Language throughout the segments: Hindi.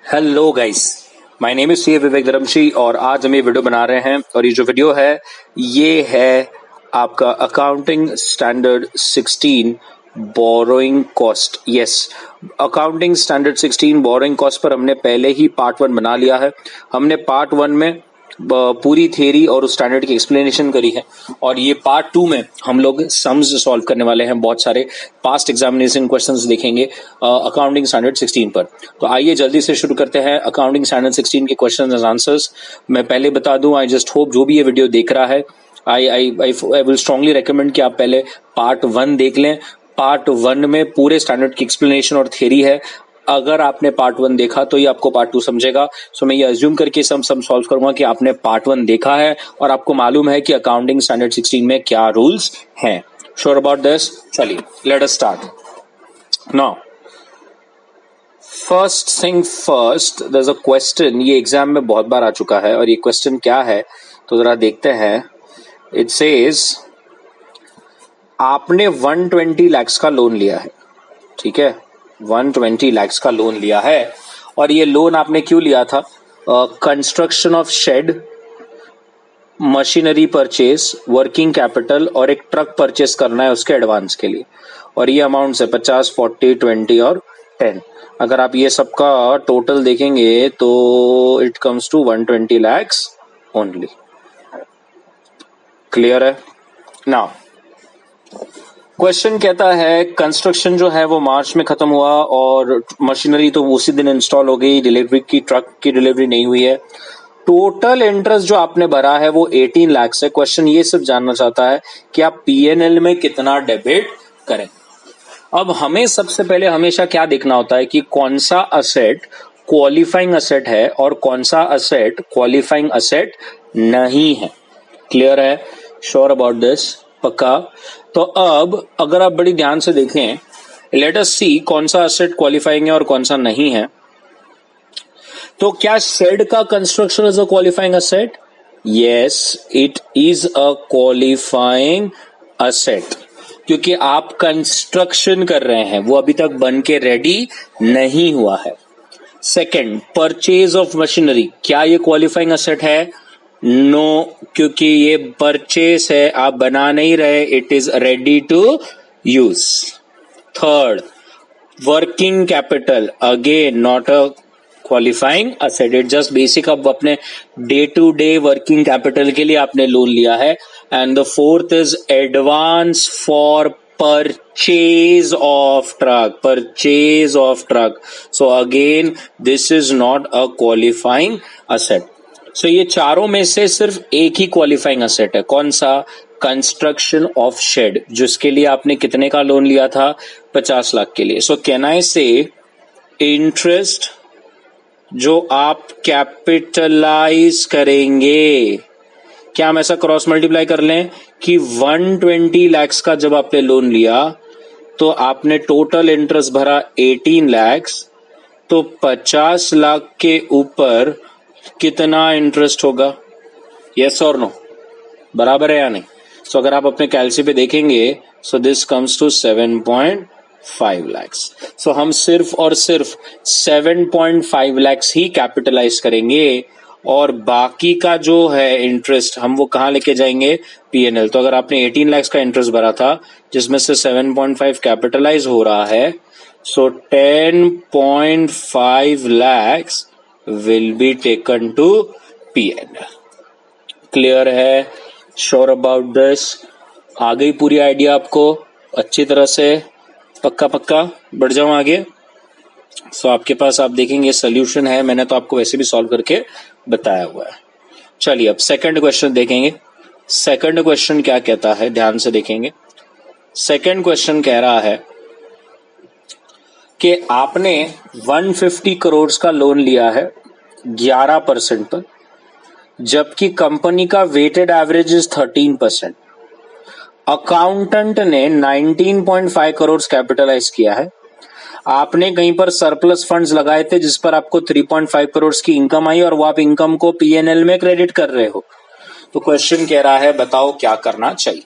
Hello guys, my name is C Vivek Dharmshi और आज हम ये वीडियो बना रहे हैं और ये जो वीडियो है ये है आपका accounting standard 16 borrowing cost. Yes, accounting standard 16 borrowing cost per हमने पहले ही पार्ट 1 बना लिया है। हमने पार्ट 1 में पूरी थ्योरी और उस स्टैंडर्ड की एक्सप्लेनेशन करी है और ये पार्ट 2 में हम लोग सम्स सॉल्व करने वाले हैं। बहुत सारे पास्ट एग्जामिनेशन क्वेश्चंस देखेंगे अकाउंटिंग स्टैंडर्ड 16 पर। तो आइए जल्दी से शुरू करते हैं अकाउंटिंग स्टैंडर्ड 16 के क्वेश्चंस एंड आंसर्स। मैं पहले बता दूं, आई जस्ट होप जो भी ये वीडियो देख रहा है, आई विल स्ट्रांगली रिकमेंड कि आप पहले पार्ट 1 देख लें। पार्ट 1 में पूरे स्टैंडर्ड की एक्सप्लेनेशन और थ्योरी है। अगर आपने पार्ट 1 देखा तो ये आपको पार्ट 2 समझेगा। सो मैं ये अज्यूम करके सम सॉल्व करूंगा कि आपने पार्ट 1 देखा है और आपको मालूम है कि अकाउंटिंग स्टैंडर्ड 16 में क्या रूल्स हैं। Sure about this? चलिए let us start now. First thing first, there is a question, ये एग्जाम में बहुत बार आ चुका है और ये क्वेश्चन क्या है तो जरा देखते हैं। इट सेज आपने 120 lakhs का लोन लिया है, ठीक है, 120 lakhs का लोन लिया है और ये लोन आपने क्यों लिया था? Construction of shed, machinery purchase, working capital और एक ट्रक परचेज करना है उसके एडवांस के लिए। और ये अमाउंट है 50, 40, 20 और 10। अगर आप ये सबका टोटल देखेंगे तो it comes to 120 lakhs only. Clear है? नाउ क्वेश्चन कहता है कंस्ट्रक्शन जो है वो मार्च में खत्म हुआ और मशीनरी तो उसी दिन इंस्टॉल हो गई, डिलीवरी की ट्रक की डिलीवरी नहीं हुई है। टोटल इंटरेस्ट जो आपने भरा है वो 18 lakhs है। क्वेश्चन ये सिर्फ जानना चाहता है कि आप पीएनएल में कितना डेबिट करें। अब हमें सबसे पहले हमेशा क्या देखना होता है कि कौन सा असेट क्वालिफाइंग असेट है और कौन सा असेट क्वालिफाइंग असेट नहीं है। क्लियर है? Sure about this? पक्का? तो अब अगर आप बड़ी ध्यान से देखें, लेट अस सी कौन सा असेट क्वालिफाइंग है और कौन सा नहीं है। तो क्या शेड का construction is a qualifying asset? Yes, it is a qualifying asset क्योंकि आप कंस्ट्रक्शन कर रहे हैं, वो अभी तक बन के रेडी नहीं हुआ है। सेकंड, परचेज ऑफ मशीनरी, क्या ये क्वालिफाइंग असेट है? नो, क्योंकि ये परचेस है, आप बना नहीं रहे, it is ready to use. Third, working capital, again not a qualifying asset, it just basic, अब अपने day to day working capital के लिए आपने लोन लिया है। And the fourth is advance for purchase of truck. So again this is not a qualifying asset. So ये चारों में से सिर्फ एक ही क्वालिफाइंग असेट है। कौन सा? कंस्ट्रक्शन ऑफ शेड, जिसके लिए आपने कितने का लोन लिया था? 50 लाख के लिए। सो कैन आई से इंटरेस्ट जो आप कैपिटलाइज करेंगे, क्या हम ऐसा क्रॉस मल्टीप्लाई कर लें कि 120 lakhs का जब आपने लोन लिया तो आपने टोटल इंटरेस्ट भरा 18 lakhs, तो 50 लाख के ऊपर कितना इंटरेस्ट होगा? यस और नो? बराबर है या नहीं? सो अगर आप अपने कैलसी पे देखेंगे, so this comes to 7.5 lakhs। So हम सिर्फ और सिर्फ 7.5 lakhs ही कैपिटलाइज करेंगे और बाकी का जो है इंटरेस्ट हम वो कहां लेके जाएंगे? पीएनएल। तो अगर आपने 18 lakhs का इंटरेस्ट भरा था जिसमें से 7.5 कैपिटलाइज हो रहा है, so 10.5 lakhs will be taken to PNL. Clear है? Sure about this? आ गई पूरी आइडिया आपको अच्छी तरह से? पक्का पक्का? बढ़ जाऊं आगे? सो आपके पास आप देखेंगे सोल्यूशन है, मैंने तो आपको वैसे भी सॉल्व करके बताया हुआ है। चलिए अब सेकंड क्वेश्चन देखेंगे। सेकंड क्वेश्चन क्या कहता है, ध्यान से देखेंगे। सेकंड क्वेश्चन कह रहा है कि आपने 150 करोड़ का लोन लिया है 11% पर, जबकि कंपनी का वेटेड एवरेज इज 13%। अकाउंटेंट ने 19.5 करोड़ कैपिटलाइज किया है। आपने कहीं पर सरप्लस फंड्स लगाए थे जिस पर आपको 3.5 करोड़ की इनकम आई और वो आप इनकम को पीएनएल में क्रेडिट कर रहे हो। तो क्वेश्चन कह रहा है बताओ क्या करना चाहिए।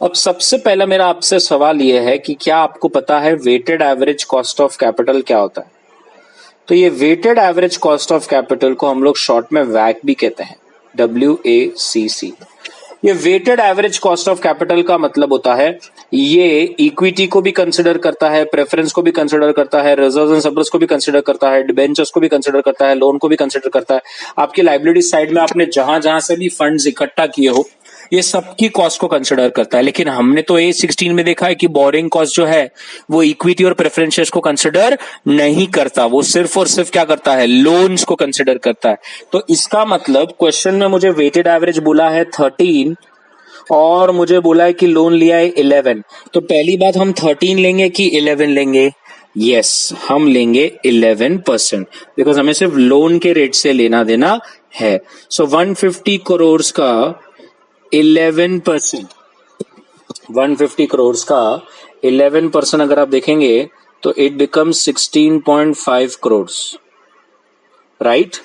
अब सबसे पहला मेरा आपसे सवाल यह है कि क्या आपको पता है weighted average cost of capital क्या होता है? तो ये weighted average cost of capital को हम लोग शॉर्ट में वैक भी कहते हैं, WACC। ये weighted average cost of capital का मतलब होता है ये इक्विटी को भी कंसिडर करता है, प्रेफरेंस को भी कंसिडर करता है, रिजर्व्स एंड सरप्लस को भी कंसिडर करता है, डिबेंचर्स को भी कंसिडर करता है, लोन को भी कंसिडर करता है। आपकी लाइबिलिटी साइड में आपने जहां जहां से भी फंड्स इकट्ठा किए हो, ये सबकी कॉस्ट को कंसिडर करता है। लेकिन हमने तो A16 में देखा है कि बोरिंग कॉस्ट जो है वो इक्विटी और प्रेफरेंसेस को कंसिडर नहीं करता, वो सिर्फ और सिर्फ क्या करता है, लोन्स को कंसिडर करता है। तो इसका मतलब क्वेश्चन में मुझे वेटेड एवरेज बोला है 13 और मुझे बोला है कि लोन लिया है 11, तो पहली बात हम 13 लेंगे कि 11 लेंगे? यस, हम लेंगे 11%, बिकॉज हमें सिर्फ लोन के रेट से लेना देना है। सो 150 करोड़ का 11%, 150 करोड़ का 11% अगर आप देखेंगे तो इट बिकम्स 16.5 करोड़, राइट?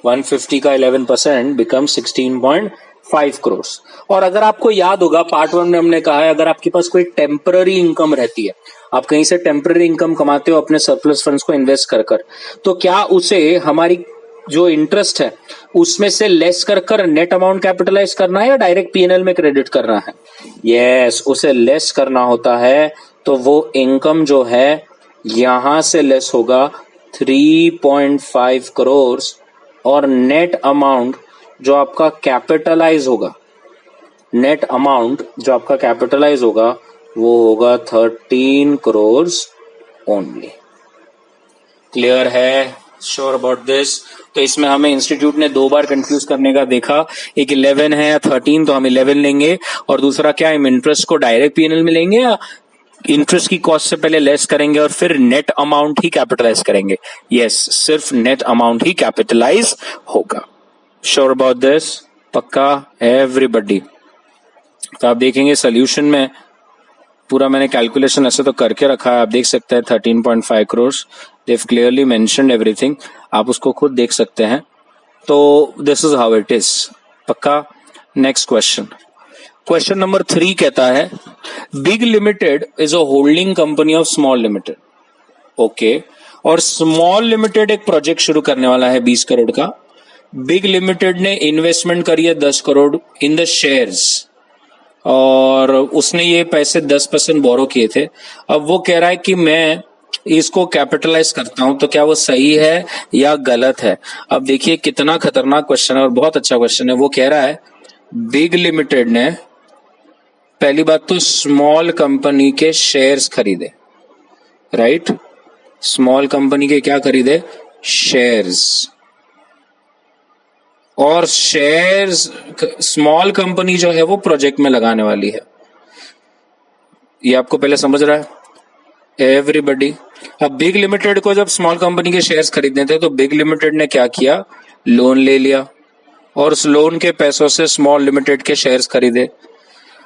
150 का 11% बिकम्स 16.5 करोड़। और अगर आपको याद होगा पार्ट 1 में हमने कहा है अगर आपके पास कोई टेम्पररी इनकम रहती है, आप कहीं से टेम्पररी इनकम कमाते हो अपने सरप्लस फंड्स को इन्वेस्ट कर कर, तो क्या उसे हमारी जो इंटरेस्ट है उसमें से लेस कर कर नेट अमाउंट कैपिटलाइज करना है या डायरेक्ट पीएनएल में क्रेडिट करना है? यस, उसे लेस करना होता है। तो वो इनकम जो है यहां से लेस होगा 3.5 करोड़ और नेट अमाउंट जो आपका कैपिटलाइज होगा, नेट अमाउंट जो आपका कैपिटलाइज होगा वो होगा 13 करोड़ ओनली। क्लियर है? Sure about this? तो इसमें हमें इंस्टीट्यूट ने 2 बार कंफ्यूज करने का देखा, एक 11 है या 13, तो हम 11 लेंगे, और दूसरा क्या, हम इंटरेस्ट को डायरेक्ट पीएनएल में लेंगे या इंटरेस्ट की कॉस्ट से पहले लेस करेंगे और फिर नेट अमाउंट ही कैपिटलाइज करेंगे? यस, सिर्फ नेट अमाउंट ही कैपिटलाइज होगा। Sure about this? पक्का एवरीबॉडी? तो आप देखेंगे सोल्यूशन में पूरा मैंने कैलकुलेशन ऐसे तो करके रखा है, आप देख सकते हैं 13.5 करोड़, देव क्लियरली मेंशन्ड एवरीथिंग, आप उसको खुद देख सकते हैं। तो this is how it is. पक्का? नेक्स्ट क्वेश्चन, क्वेश्चन नंबर 3 कहता है big limited is a holding company of small limited. Okay, और स्मॉल लिमिटेड एक प्रोजेक्ट शुरू करने वाला है 20 करोड़ का। बिग लिमिटेड ने इन्वेस्टमेंट करी है 10 करोड़ इन द शेयर्स, और उसने ये पैसे 10% बोरो किए थे। अब वो कह रहा है कि मैं इसको कैपिटलाइज करता हूं, तो क्या वो सही है या गलत है? अब देखिए कितना खतरनाक क्वेश्चन है और बहुत अच्छा क्वेश्चन है। वो कह रहा है बिग लिमिटेड ने पहली बात तो स्मॉल कंपनी के शेयर्स खरीदे, राइट? स्मॉल कंपनी के क्या खरीदे? शेयर्स। और शेयर्स स्मॉल कंपनी जो है वो प्रोजेक्ट में लगाने वाली है, ये आपको पहले समझ रहा है एवरीबॉडी? अब बिग लिमिटेड को जब स्मॉल कंपनी के शेयर्स खरीदने थे तो बिग लिमिटेड ने क्या किया, लोन ले लिया और उस लोन के पैसों से स्मॉल लिमिटेड के शेयर्स खरीदे।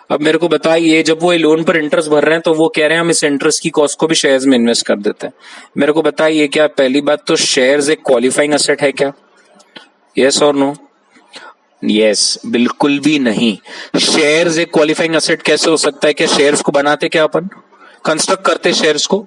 अब मेरे को बताइए, जब वो लोन पर इंटरेस्ट भर रहे हैं तो वो कह रहे हैं हम इस इंटरेस्ट की कॉस्ट को भी शेयर्स में इन्वेस्ट कर देते हैं। मेरे को बताइए क्या पहली बात तो शेयर्स एक क्वालिफाइंग एसेट है क्या? यस और नो? यस, बिल्कुल भी नहीं। शेयर्स एक क्वालिफाइंग एसेट कैसे हो सकता है? क्या शेयर्स को बनाते क्या अपन, कंस्ट्रक्ट करते शेयर्स को?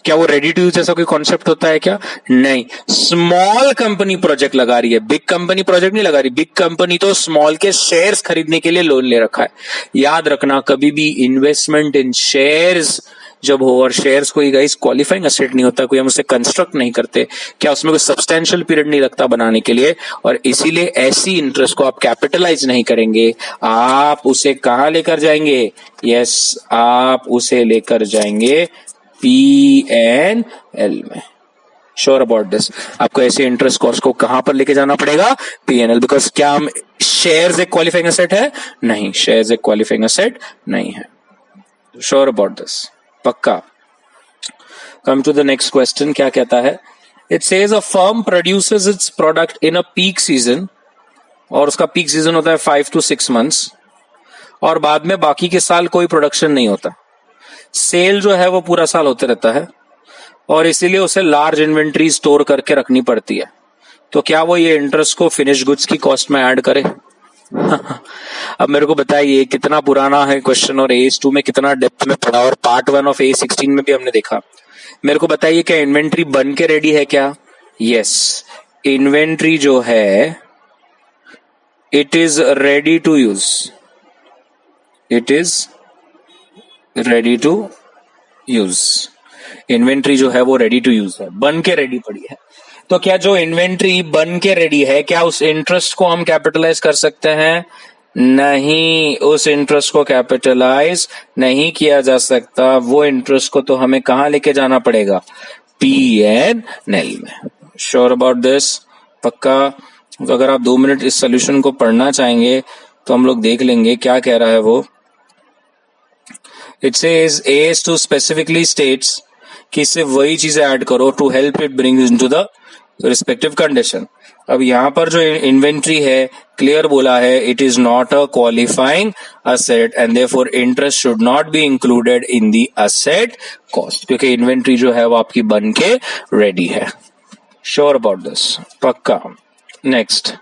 क्या वो रेडी टू यूज ऐसा कोई कॉन्सेप्ट होता है क्या? नहीं। स्मॉल कंपनी प्रोजेक्ट लगा रही है, बिग कंपनी प्रोजेक्ट नहीं लगा रही। बिग कंपनी तो स्मॉल के शेयर्स खरीदने के लिए लोन ले रखा है। याद रखना, कभी भी इन्वेस्टमेंट इन शेयर्स जब हो, और शेयर्स कोई गाइस क्वालिफाइंग एसेट नहीं होता, कोई हम उसे कंस्ट्रक्ट नहीं करते, क्या उसमें कोई सब्सटेंशियल पीरियड नहीं लगता बनाने के लिए, और इसीलिए ऐसी इंटरेस्ट को आप कैपिटलाइज नहीं करेंगे, आप उसे कहां लेकर जाएंगे? यस, आप उसे लेकर जाएंगे पीएनएल में। Sure about this? आपको ऐसे इंटरेस्ट कॉस्ट को कहां पर लेके जाना पड़ेगा? पीएनएल। बिकॉज क्या हम शेयर्स एक क्वालिफाइंग एसेट है? नहीं, शेयर्स एक क्वालिफाइंग एसेट नहीं है। Sure about this? पक्का? Come to the next question, क्या कहता है? It says a firm produces its product in a peak season, और उसका पीक सीजन होता है 5 to 6 months, और बाद में बाकी के साल कोई प्रोडक्शन नहीं होता। सेल जो है वो पूरा साल होते रहता है, और इसीलिए उसे लार्ज इन्वेंट्री स्टोर करके रखनी पड़ती है। तो क्या वो ये इंटरेस्ट को फिनिश गुड्स की कॉस्ट में ऐड करे? अब मेरे को बताइए कितना पुराना है क्वेश्चन, और AS2 में कितना डेप्थ में पढ़ा, और पार्ट 1 ऑफ A16 में भी हमने देखा। मेरे को बताइए क्या इन्वेंट्री बन के रेडी है क्या? यस, इन्वेंट्री जो है it is ready to use, it is ready to use. Inventory जो है वो रेडी टू यूज है, बन के रेडी पड़ी है। तो क्या जो इन्वेंट्री बन के रेडी है, क्या उस इंटरेस्ट को हम कैपिटलाइज कर सकते हैं? नहीं, उस इंटरेस्ट को कैपिटलाइज नहीं किया जा सकता। वो इंटरेस्ट को तो हमें कहां लेके जाना पड़ेगा? P&L में। Sure about this? पक्का? तो अगर आप 2 मिनट इस सोल्यूशन को पढ़ना चाहेंगे तो हम लोग देख लेंगे क्या कह रहा है वो। It says AS2 specifically states कि सिर्फ वही चीजें ऐड करो to help it bring into the respective condition. अब यहां पर जो इन्वेंट्री है क्लियर बोला है it is not a qualifying asset and therefore interest should not be included in the asset cost, क्योंकि इन्वेंट्री जो है वो आपकी बन के रेडी है। Sure about this? पक्का? नेक्स्ट,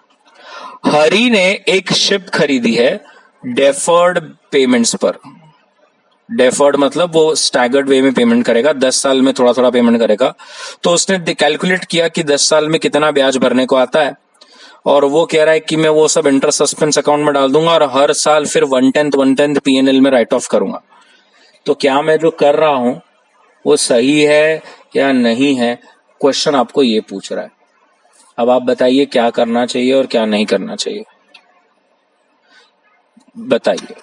हरी ने एक शिप खरीदी है डेफर्ड पेमेंट्स पर। डेफर्ड मतलब वो स्टैगर्ड वे में पेमेंट करेगा, 10 साल में थोड़ा थोड़ा पेमेंट करेगा। तो उसने कैलकुलेट किया कि 10 साल में कितना ब्याज भरने को आता है, और वो कह रहा है कि मैं वो सब इंटरेस्ट सस्पेंस अकाउंट में डाल दूंगा और हर साल फिर 1/10 P&L में राइट ऑफ करूंगा। तो क्या मैं जो कर रहा हूं वो सही है या नहीं है? क्वेश्चन आपको ये पूछ रहा है। अब आप बताइए क्या करना चाहिए और क्या नहीं करना चाहिए, बताइए।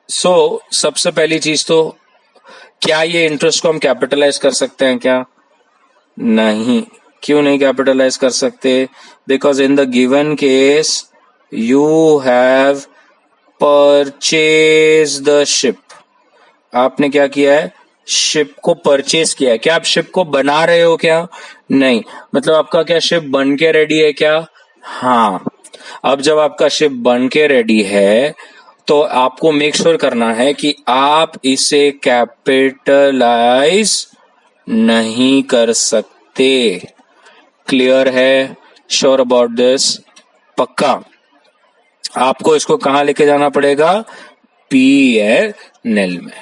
सबसे पहली चीज तो, क्या ये इंटरेस्ट को हम कैपिटलाइज कर सकते हैं क्या? नहीं। क्यों नहीं कैपिटलाइज कर सकते? Because in the given case you have purchase the ship. आपने क्या किया है? शिप को परचेज किया है। क्या आप शिप को बना रहे हो क्या? नहीं। मतलब आपका क्या शिप बन के रेडी है क्या? हाँ। अब जब आपका शिप बन के रेडी है तो आपको मेक श्योर करना है कि आप इसे कैपिटलाइज नहीं कर सकते। क्लियर है? Sure about this? पक्का? आपको इसको कहां लेके जाना पड़ेगा? P&L में।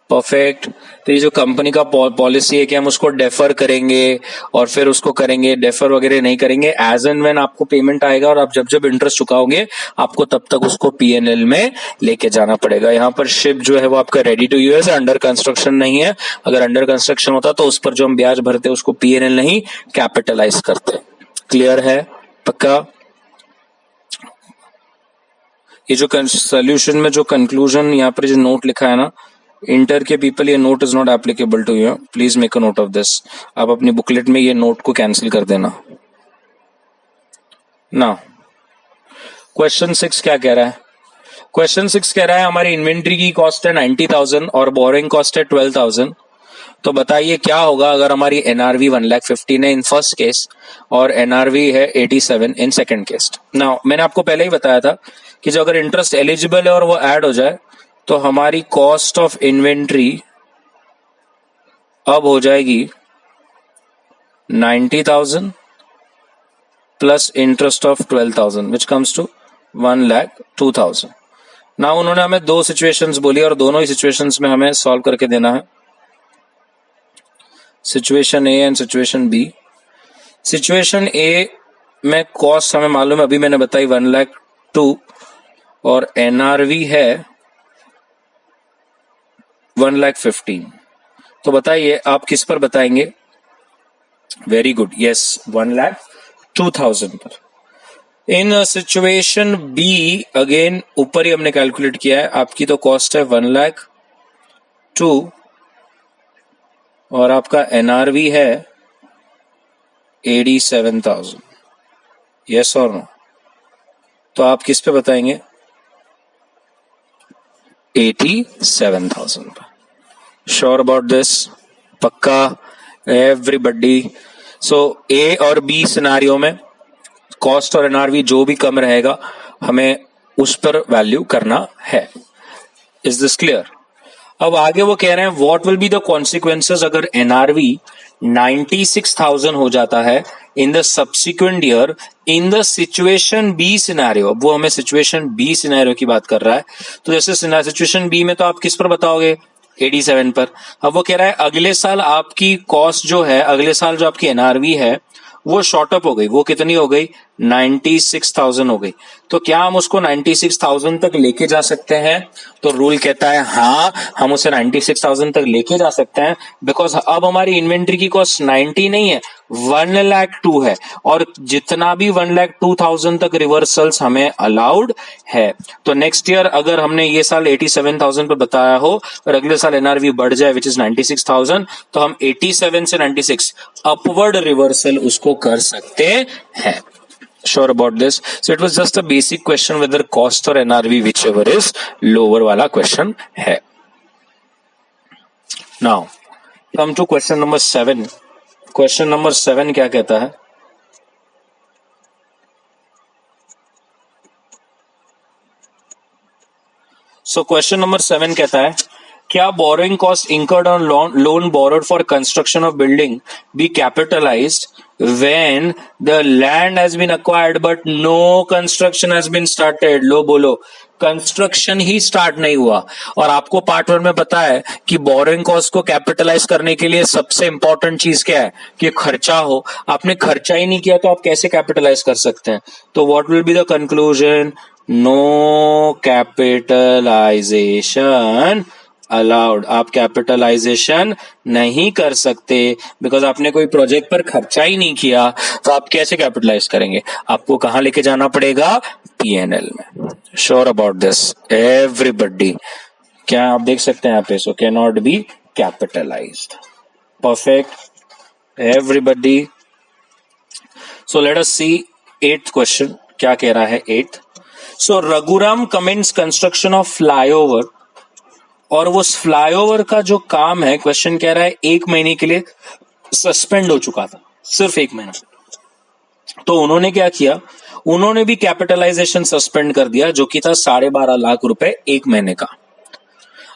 परफेक्ट। तो ये जो कंपनी का पॉलिसी है कि हम उसको डेफर करेंगे और फिर उसको करेंगे, डेफर वगैरह नहीं करेंगे। एज एंड व्हेन आपको पेमेंट आएगा और आप जब जब इंटरेस्ट चुकाओगे आपको तब तक उसको P&L में लेके जाना पड़ेगा। यहाँ पर शिप जो है वो आपका रेडी टू यूज है, अंडर कंस्ट्रक्शन नहीं है। अगर अंडर कंस्ट्रक्शन होता तो उस पर जो हम ब्याज भरते उसको P&L नहीं कैपिटलाइज करते। क्लियर है? पक्का? ये जो सोल्यूशन में जो कंक्लूजन यहाँ पर जो नोट लिखा है ना, इंटर के पीपल, ये note is not applicable to you, please make a note of this. आप अपनी बुकलेट में ये नोट को कैंसिल कर देना ना। क्वेश्चन 6 क्या कह रहा है? क्वेश्चन 6 कह रहा है हमारी इन्वेंट्री की कॉस्ट है 90,000 और बोरिंग कॉस्ट है 12,000। तो बताइए क्या होगा अगर हमारी NRV 1,15,000 है इन फर्स्ट केस और NRV है 87 इन सेकंड केस। ना मैंने आपको पहले ही बताया था कि जो अगर इंटरेस्ट एलिजिबल है और वो ऐड हो जाए तो हमारी कॉस्ट ऑफ इन्वेंट्री अब हो जाएगी 90,000 plus interest of 12,000 which comes to 1,02,000। ना उन्होंने हमें 2 सिचुएशंस बोली और दोनों ही सिचुएशंस में हमें सॉल्व करके देना है। Situation A and situation B. Situation A में कॉस्ट हमें मालूम है, अभी मैंने बताई 1,02,000 और NRV है 1,15,000। तो बताइए आप किस पर बताएंगे? वेरी गुड, यस, 1,02,000 पर। इन सिचुएशन बी अगेन ऊपर ही हमने कैलकुलेट किया है, आपकी तो कॉस्ट है 1,02,000 और आपका NRV है 87,000। यस और नो? तो आप किस पे बताएंगे? 87,000 पर। Sure about this? पक्का? एवरीबडी? सो ए और बी सिनारियो में कॉस्ट और NRV जो भी कम रहेगा हमें उस पर वैल्यू करना है। Is this clear? अब आगे वो कह रहे हैं what will be the consequences अगर NRV 96,000 हो जाता है in the subsequent year in the situation B scenario. वो हमें सिचुएशन बी सिनेरियो की बात कर रहा है। तो जैसे सिचुएशन बी में तो आप किस पर बताओगे? 87 पर। अब वो कह रहा है अगले साल आपकी कॉस्ट जो है, अगले साल जो आपकी एनआरवी है वो शॉर्ट अप हो गई, वो कितनी हो गई 96,000 हो गई। तो क्या हम उसको 96,000 तक लेके जा सकते हैं? तो रूल कहता है हाँ, हम उसे 96,000 तक लेके जा सकते हैं, बिकॉज अब हमारी इन्वेंट्री की कॉस्ट 90 नहीं है, 1,02,000 है, और जितना भी 1,02,000 तक रिवर्सल्स हमें अलाउड है। तो नेक्स्ट ईयर अगर हमने ये साल 87,000 पे बताया हो और अगले साल एनआरवी बढ़ जाए विच इज 96,000, तो हम 87 से 96 अपवर्ड रिवर्सल उसको कर सकते हैं। Sure about this. So it was just a basic question whether cost or NRV whichever is lower वाला question है। Now come to question number 7. Question number 7 क्या कहता है? So question number 7 कहता है क्या borrowing cost incurred on loan borrowed for construction of building be capitalized when the land has been acquired but no construction has been started? लो बोलो, कंस्ट्रक्शन ही स्टार्ट नहीं हुआ। और आपको पार्ट 1 में पता है कि बोरोइंग कॉस्ट को कैपिटलाइज करने के लिए सबसे इंपॉर्टेंट चीज क्या है कि खर्चा हो। आपने खर्चा ही नहीं किया तो आप कैसे कैपिटलाइज कर सकते हैं? तो what will be the conclusion? No capitalisation allowed. आप कैपिटलाइजेशन नहीं कर सकते बिकॉज आपने कोई प्रोजेक्ट पर खर्चा ही नहीं किया, तो आप कैसे कैपिटलाइज करेंगे? आपको कहां लेके जाना पड़ेगा? पीएनएल में। Sure about this everybody? क्या आप देख सकते हैं यहाँ पे? So can not be capitalised. Perfect everybody. So let us see 8th question क्या कह रहा है। 8th, so Raghuram comments construction of flyover, और वो फ्लाईओवर का जो काम है, क्वेश्चन कह रहा है 1 महीने के लिए सस्पेंड हो चुका था, सिर्फ 1 महीना। तो उन्होंने क्या किया? उन्होंने भी कैपिटलाइजेशन सस्पेंड कर दिया, जो कि था 12.5 लाख रुपए 1 महीने का।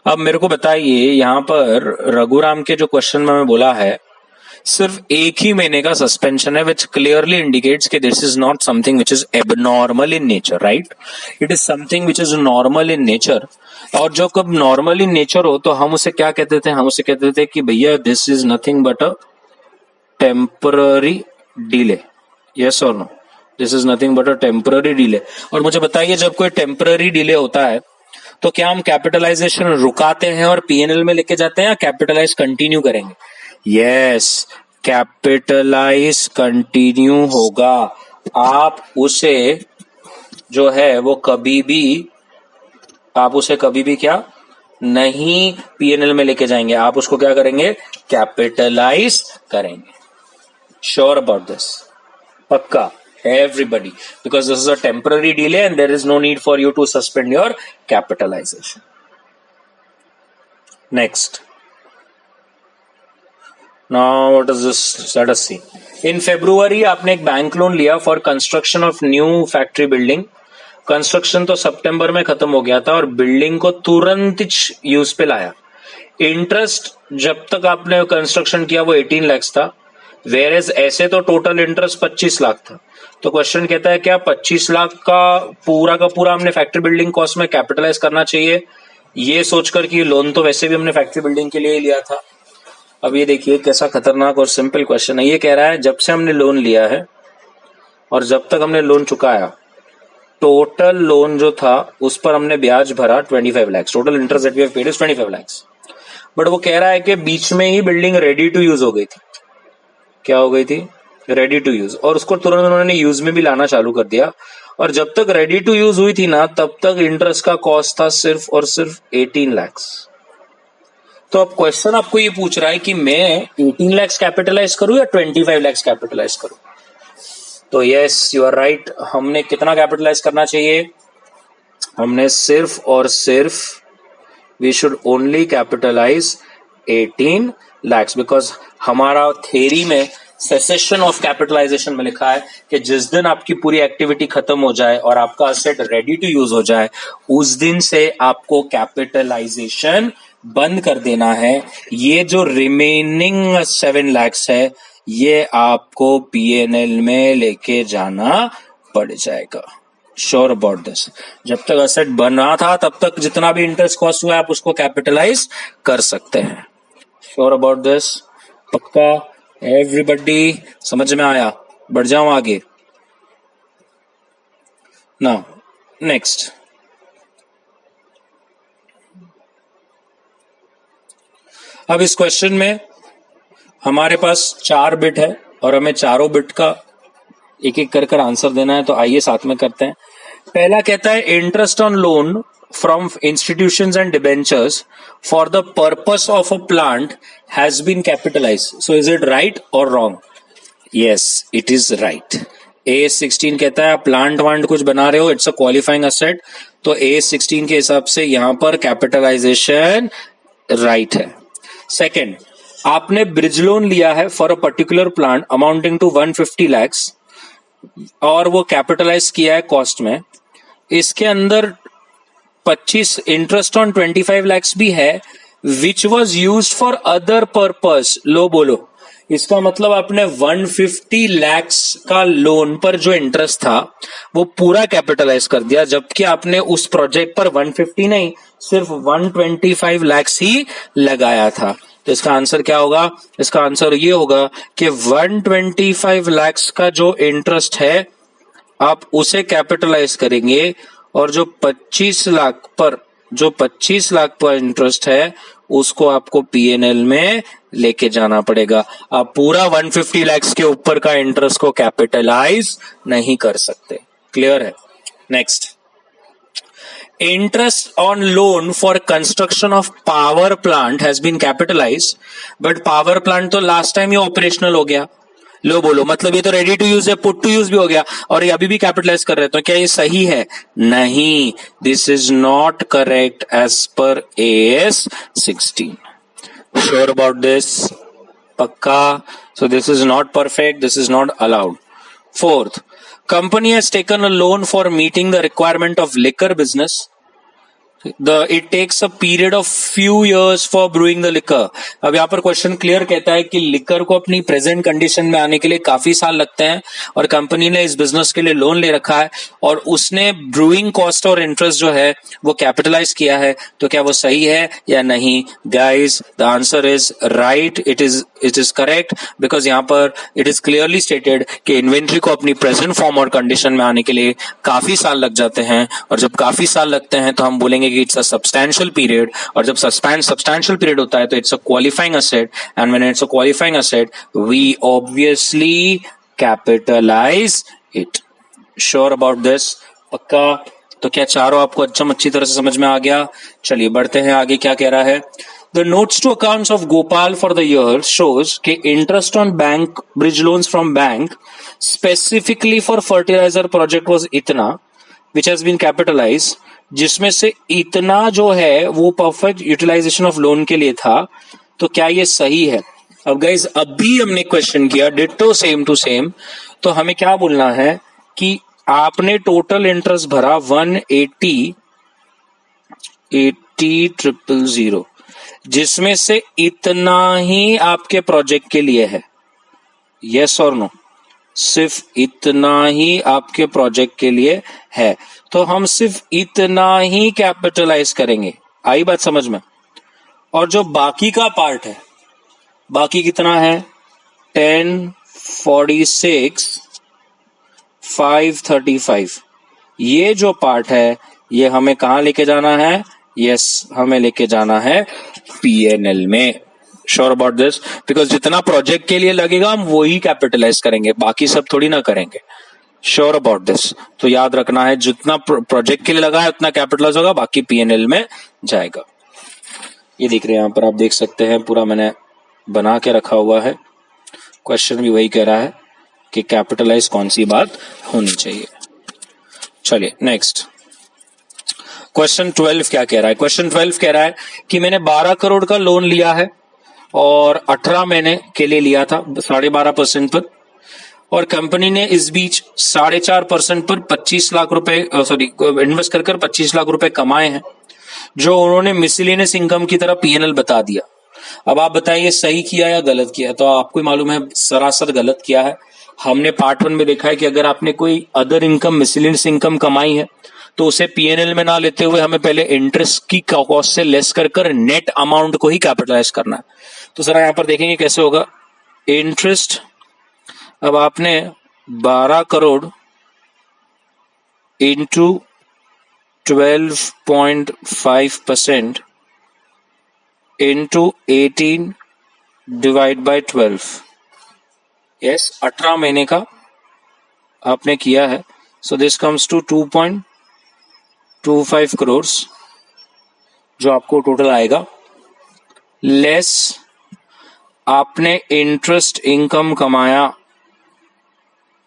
अब मेरे को बताइए, यहां पर रघुराम के जो क्वेश्चन में बोला है सिर्फ 1 ही महीने का सस्पेंशन है, विच क्लियरली इंडिकेट्स कि this is not something which is abnormal in nature, right? It is something which is normal in nature. और जो कब नॉर्मल इन नेचर हो तो हम उसे क्या कहते थे? हम उसे कहते थे कि भैया this is nothing but a temporary delay. Yes और no? This is nothing but a temporary delay. और मुझे बताइए, जब कोई टेम्पररी डिले होता है तो क्या हम कैपिटलाइजेशन रुकाते हैं और पीएनएल में लेके जाते हैं या कैपिटलाइज कंटिन्यू करेंगे? यस, कैपिटलाइज कंटिन्यू होगा। आप उसे जो है वो कभी भी क्या नहीं पीएनएल में लेके जाएंगे, आप उसको क्या करेंगे? कैपिटलाइज करेंगे। Sure about this? पक्का everybody, because this is a temporary delay and there is no need for you to suspend your capitalization. Next, now what is this? Let us see. In February आपने एक बैंक लोन लिया for construction of new factory building. Construction तो सितंबर में खत्म हो गया था और बिल्डिंग को तुरंत यूज पे लाया। इंटरेस्ट जब तक आपने कंस्ट्रक्शन किया वो 18 लाख था, वेयर ऐसे तो टोटल इंटरेस्ट 25 लाख था। तो क्वेश्चन कहता है क्या 25 लाख का पूरा हमने फैक्ट्री बिल्डिंग कॉस्ट में कैपिटलाइज करना चाहिए, ये सोचकर कि लोन तो वैसे भी हमने फैक्ट्री बिल्डिंग के लिए ही लिया था। अब ये देखिए कैसा खतरनाक और सिंपल क्वेश्चन है। ये कह रहा है जब से हमने लोन लिया है और जब तक हमने लोन चुकाया, टोटल लोन जो था उस पर हमने ब्याज भरा 25 lakh. Total interest that we have paid is 25 lakh. But वो कह रहा है कि बीच में ही बिल्डिंग रेडी टू यूज हो गई थी। क्या हो गई थी? Ready to use. और उसको तुरंत उन्होंने यूज में भी लाना चालू कर दिया। और जब तक रेडी टू यूज हुई थी ना, तब तक इंटरेस्ट का कॉस्ट था सिर्फ और सिर्फ 18 लाख। तो अब क्वेश्चन आपको ये पूछ रहा है कि मैं 18 लाख कैपिटलाइज करूं या 25 लाख कैपिटलाइज करूं? तो यस, यू आर राइट। हमने कितना कैपिटलाइज करना चाहिए? हमने सिर्फ और सिर्फ we should only capitalise 18 lakh, because हमारा थ्योरी में सेसेशन ऑफ कैपिटलाइजेशन में लिखा है कि जिस दिन आपकी पूरी एक्टिविटी खत्म हो जाए और आपका असेट रेडी टू यूज हो जाए, उस दिन से आपको कैपिटलाइजेशन बंद कर देना है। ये जो रिमेनिंग 7 लाख है ये आपको पीएनएल में लेके जाना पड़ जाएगा। Sure about this. जब तक असेट बन रहा था तब तक जितना भी इंटरेस्ट कॉस्ट हुआ है आप उसको कैपिटलाइज कर सकते हैं। श्योर अबाउट दिस, पक्का? एवरीबडी समझ में आया? बढ़ जाऊं आगे। नाउ नेक्स्ट, अब इस क्वेश्चन में हमारे पास 4 बिट है और हमें चारों बिट का एक एक कर आंसर देना है, तो आइए साथ में करते हैं। पहला कहता है interest on loan from institutions and debentures for the purpose of a plant has been capitalised, so is it right और wrong? Yes, it is right. A16 कहता है प्लांट वांट कुछ बना रहे हो, इट्स अ क्वालिफाइंग असेट, तो A16 के हिसाब से यहां पर कैपिटलाइजेशन राइट है। सेकेंड, आपने ब्रिज लोन लिया है for a particular plant amounting to 150 lakhs और वो कैपिटलाइज किया है कॉस्ट में। इसके अंदर 25 इंटरेस्ट ऑन 25 lakhs भी है which was used for other purpose. लो बोलो, इसका मतलब आपने 150 lakhs का लोन पर जो इंटरेस्ट था वो पूरा कैपिटलाइज कर दिया, जबकि आपने उस प्रोजेक्ट पर 150 नहीं सिर्फ 125 lakhs ही लगाया था। तो इसका आंसर क्या होगा? इसका आंसर ये होगा कि 125 lakhs का जो इंटरेस्ट है आप उसे कैपिटलाइज करेंगे और जो 25 लाख पर इंटरेस्ट है उसको आपको पीएनएल में लेके जाना पड़ेगा। आप पूरा 150 lakhs के ऊपर का इंटरेस्ट को कैपिटलाइज नहीं कर सकते। क्लियर है? Next, interest on loan for construction of power plant has been capitalized, but power plant तो last time ये operational हो गया। लो बोलो, मतलब ये तो रेडी टू यूज है, पुट टू यूज भी हो गया और ये अभी भी कैपिटलाइज कर रहे हैं, तो क्या ये सही है? नहीं, this is not correct as per AS16। Sure about this? पक्का? So this is not perfect, this is not allowed. Fourth, company has taken a loan for meeting the requirement of liquor business. It takes a period of few years for brewing the liquor. अब यहाँ पर क्वेश्चन क्लियर कहता है कि लिकर को अपनी प्रेजेंट कंडीशन में आने के लिए काफी साल लगते हैं और कंपनी ने इस बिजनेस के लिए लोन ले रखा है और उसने ब्रूइंग कॉस्ट और इंटरेस्ट जो है वो कैपिटलाइज किया है, तो क्या वो सही है या नहीं? Guys, the answer is right, it is correct, because यहाँ पर इट इज क्लियरली स्टेटेड कि इन्वेंट्री को अपनी प्रेजेंट फॉर्म और कंडीशन में आने के लिए काफी साल लग जाते हैं और जब काफी साल लगते हैं तो हम बोलेंगे कि इट्स अ सब्सटैंशियल पीरियड, और जब सब्सटैंशियल पीरियड होता है तो it's a qualifying asset, and when it's a qualifying asset we obviously capitalise it. Sure about this? पक्का? तो क्या चारों आपको अच्छी तरह से समझ में आ गया? चलिए बढ़ते हैं आगे, क्या कह रहा है। The notes to accounts of Gopal for the year shows कि interest on bank bridge loans from bank specifically for fertilizer project was इतना which has been capitalized, जिसमें से इतना जो है वो परफेक्ट यूटिलाइजेशन ऑफ लोन के लिए था। तो क्या ये सही है? अब गाइज अभी हमने क्वेश्चन किया डिट्टो सेम टू सेम, तो हमें क्या बोलना है कि आपने टोटल इंटरेस्ट भरा 180,000,000, जिसमें से इतना ही आपके प्रोजेक्ट के लिए है। यस और नो? सिर्फ इतना ही आपके प्रोजेक्ट के लिए है, तो हम सिर्फ इतना ही कैपिटलाइज करेंगे। आई बात समझ में? और जो बाकी का पार्ट है, बाकी कितना है? 1046,535, ये जो पार्ट है ये हमें कहां लेके जाना है? यस, हमें लेके जाना है पीएनएल में। Sure about this? बिकॉज जितना प्रोजेक्ट के लिए लगेगा हम वो ही कैपिटलाइज करेंगे, बाकी सब थोड़ी ना करेंगे। Sure about this? तो याद रखना है जितना प्रोजेक्ट के लिए लगा है उतना कैपिटलाइज होगा, बाकी पीएनएल में जाएगा। ये देख रहे हैं, यहां पर आप देख सकते हैं पूरा मैंने बना के रखा हुआ है। क्वेश्चन भी वही कह रहा है कि कैपिटलाइज कौन सी बात होनी चाहिए। चलिए नेक्स्ट, क्वेश्चन 12 क्या कह रहा है? क्वेश्चन 12 कह रहा है कि मैंने 12 करोड़ का लोन लिया है और 18 महीने के लिए लिया था 12.5% पर, और कंपनी ने इस बीच 4.5% पर 25 लाख रुपए इन्वेस्ट कर 25 लाख रुपए कमाए हैं, जो उन्होंने मिसलेनियस इनकम की तरह पीएनएल बता दिया। अब आप बताइए सही किया या गलत किया। तो आपको ही मालूम है सरासर गलत किया है। हमने पार्ट 1 में देखा है कि अगर आपने कोई अदर इनकम मिसलेनियस इनकम कमाई है तो उसे पीएनएल में ना लेते हुए हमें पहले इंटरेस्ट की कॉस्ट से लेस कर नेट अमाउंट को ही कैपिटलाइज करना है। तो जरा यहां पर देखेंगे कैसे होगा। इंटरेस्ट, अब आपने 12 crore into 12.5% into 18 divide by 12, yes 18 महीने का आपने किया है। So this comes to 2.25 crore जो आपको टोटल आएगा, लेस आपने इंटरेस्ट इनकम कमाया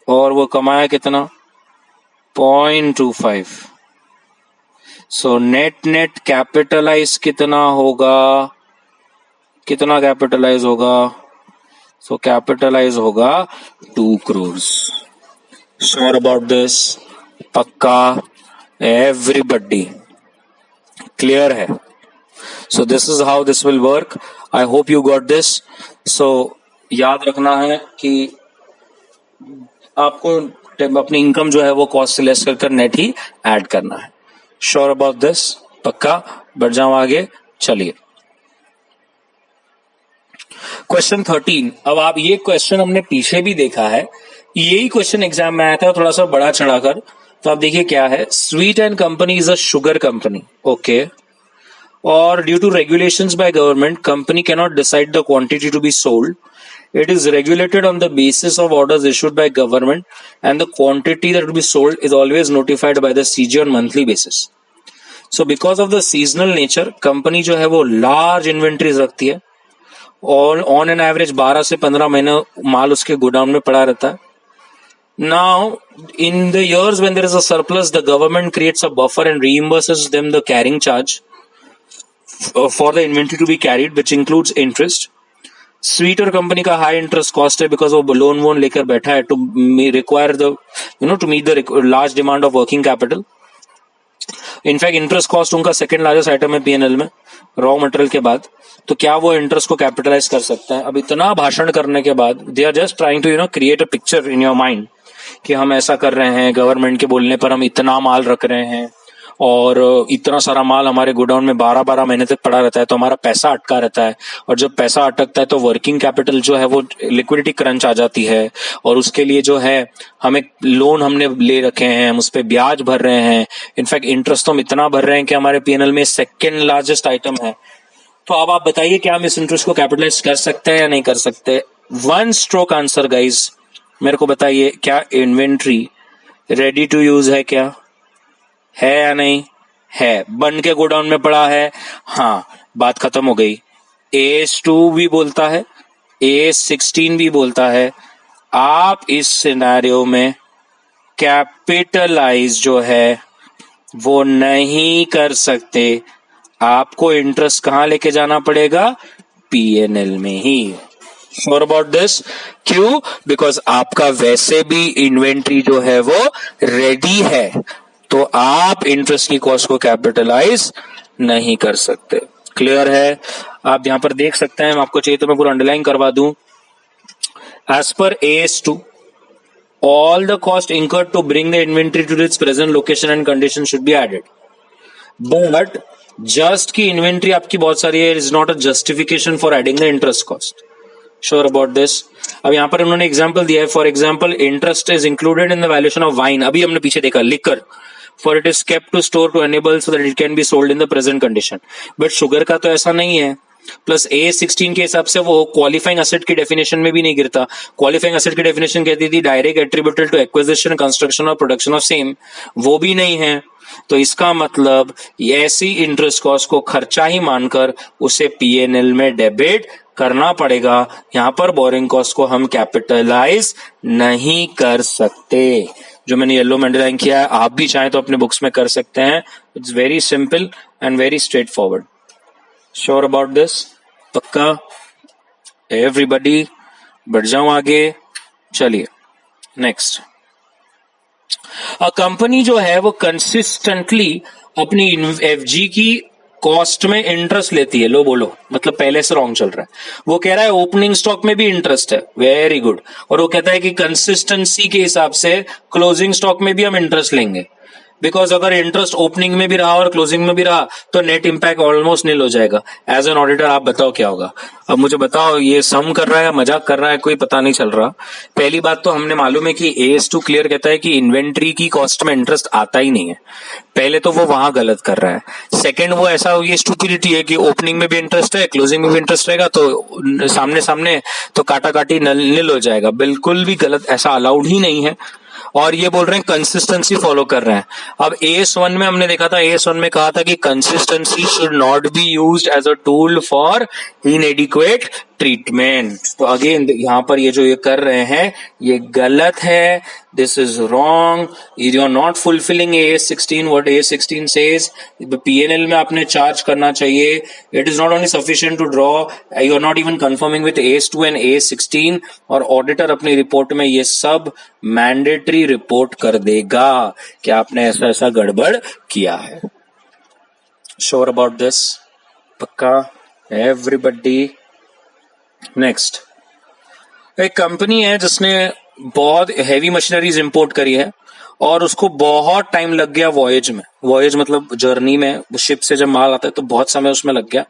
और वो कमाया कितना 0.25। सो नेट कैपिटलाइज कितना होगा, कितना कैपिटलाइज होगा। सो कैपिटलाइज होगा 2 करोड़। Sure about this? पक्का? एवरीबडी क्लियर है? So this is how this will work. I hope you got this. So याद रखना है कि आपको अपनी इनकम जो है वो कॉस्ट से लेस कर नेट ही ऐड करना है। Sure about this? पक्का? बढ़ जाओ आगे, चलिए क्वेश्चन 13। अब आप ये क्वेश्चन हमने पीछे भी देखा है, यही क्वेश्चन एग्जाम में आया था थोड़ा सा बड़ा चढ़ाकर। तो आप देखिए क्या है। Sweet and company is a sugar company, okay, और due to regulations by government, company cannot decide the quantity to be sold. It is regulated on the basis of orders issued by government, and the quantity that will be sold is always notified by the CG on monthly basis. So because of the seasonal nature, company जो है वो large inventories रखती है और on an average 12 से 15 महीने माल उसके गोडाउन में पड़ा रहता है। Now, in the years when there is a surplus, the government creates a buffer and reimburses them the carrying charge for the inventory to be carried, which includes interest. Sweater company का हाई इंटरेस्ट कॉस्ट है बिकॉज वो लोन वोन लेकर बैठा है to require the to meet the large demand of working capital. In fact interest cost उनका सेकंड लार्जेस्ट आइटम है पीएनएल में रॉ मटेरियल के बाद। तो क्या वो इंटरेस्ट को कैपिटलाइज कर सकता है? अब इतना भाषण करने के बाद they are just trying to create a picture in your mind कि हम ऐसा कर रहे हैं, गवर्नमेंट के बोलने पर हम इतना माल रख रहे हैं और इतना सारा माल हमारे गोडाउन में 12-12 महीने तक पड़ा रहता है, तो हमारा पैसा अटका रहता है। और जब पैसा अटकता है तो वर्किंग कैपिटल जो है वो लिक्विडिटी क्रंच आ जाती है, और उसके लिए जो है हमें लोन हमने ले रखे हैं, हम उस पर ब्याज भर रहे हैं। इनफैक्ट इंटरेस्ट तो हम इतना भर रहे हैं कि हमारे पीएनएल में सेकेंड लार्जेस्ट आइटम है। तो अब आप बताइए क्या हम इस इंटरेस्ट को कैपिटलाइज कर सकते हैं या नहीं कर सकते? 1 स्ट्रोक आंसर गाइज, मेरे को बताइए क्या इन्वेंट्री रेडी टू यूज है? क्या है या नहीं है? बन के गोडाउन में पड़ा है? हाँ, बात खत्म हो गई। AS2 भी बोलता है, AS16 भी बोलता है। आप इस सिनेरियो में कैपिटलाइज जो है वो नहीं कर सकते। आपको इंटरेस्ट कहां लेके जाना पड़ेगा? पीएनएल में ही। Sure about this? क्यों? बिकॉज आपका वैसे भी इन्वेंट्री जो है वो रेडी है, तो आप इंटरेस्ट की कॉस्ट को कैपिटलाइज नहीं कर सकते। क्लियर है? आप यहां पर देख सकते हैं, आपको चाहिए तो मैं पूरा अंडरलाइन करवा दूं। As per AS2, all the cost incurred to bring the inventory to its present location and condition should be added. But just की इन्वेंट्री आपकी बहुत सारी है is not a justification for adding the interest cost. Sure about this? अब यहां पर उन्होंने एग्जांपल दिया है। For example, interest is included in the valuation of wine. अभी हमने पीछे देखा liquor, for it is kept to store to enable so that it can be sold in the present condition. But sugar का तो ऐसा नहीं है। प्लस AS16 के हिसाब से वो क्वालिफाइंग एसेट की डेफिनेशन में भी नहीं गिरता। क्वालिफाइंग एसेट की डेफिनेशन कहती थी direct attributed to acquisition, construction और प्रोडक्शन ऑफ सेम, वो भी नहीं है। तो इसका मतलब ऐसी इंटरेस्ट कॉस्ट को खर्चा ही मानकर उसे पीएनएल में डेबिट करना पड़ेगा। यहां पर बोरिंग कॉस्ट को हम कैपिटलाइज नहीं कर सकते। जो मैंने येलो में अंडरलाइन किया है, आप भी चाहें तो अपने बुक्स में कर सकते हैं। It's very simple and very straight forward. Sure about this? पक्का? एवरीबडी बढ़ जाऊं आगे, चलिए नेक्स्ट। कंपनी जो है वो कंसिस्टेंटली अपनी एफजी की कॉस्ट में इंटरेस्ट लेती है, लो बोलो, मतलब पहले से रॉन्ग चल रहा है। वो कह रहा है ओपनिंग स्टॉक में भी इंटरेस्ट है, वेरी गुड। और वो कहता है कि कंसिस्टेंसी के हिसाब से क्लोजिंग स्टॉक में भी हम इंटरेस्ट लेंगे, बिकॉज अगर इंटरेस्ट ओपनिंग में भी रहा और क्लोजिंग में भी रहा तो नेट इंपैक्ट ऑलमोस्ट नील हो जाएगा। एज एन ऑडिटर आप बताओ क्या होगा। अब मुझे बताओ ये सम कर रहा है या मजाक कर रहा है, कोई पता नहीं चल रहा। पहली बात तो हमने मालूम है कि AS2 क्लियर कहता है कि इन्वेंट्री की कॉस्ट में इंटरेस्ट आता ही नहीं है, पहले तो वो वहां गलत कर रहा है। सेकंड, वो ऐसा ये स्टूपिडिटी है कि ओपनिंग में भी इंटरेस्ट है क्लोजिंग में भी इंटरेस्ट रहेगा तो सामने सामने तो काटा काटी नील हो जाएगा, बिल्कुल भी गलत, ऐसा अलाउड ही नहीं है। और ये बोल रहे हैं कंसिस्टेंसी फॉलो कर रहे हैं। अब AS1 में हमने देखा था, AS1 में कहा था कि consistency should not be used as a tool for inadequate treatment. तो अगेन यहां पर ये जो ये कर रहे हैं ये गलत है, this is wrong, you are not fulfilling AS16 what AS16 says. PNL में आपने चार्ज करना चाहिए, it is not only sufficient to draw, you are not even conforming with AS2 and AS16। और ऑडिटर अपनी रिपोर्ट में ये सब मैंडेटरी रिपोर्ट कर देगा कि आपने ऐसा ऐसा गड़बड़ किया है। Sure about this? पक्का? एवरीबॉडी? नेक्स्ट, एक कंपनी है जिसने बहुत हैवी मशीनरीज इंपोर्ट करी है और उसको बहुत टाइम लग गया वॉयज में। वॉयज मतलब जर्नी में, शिप से जब माल आता है तो बहुत समय उसमें लग गया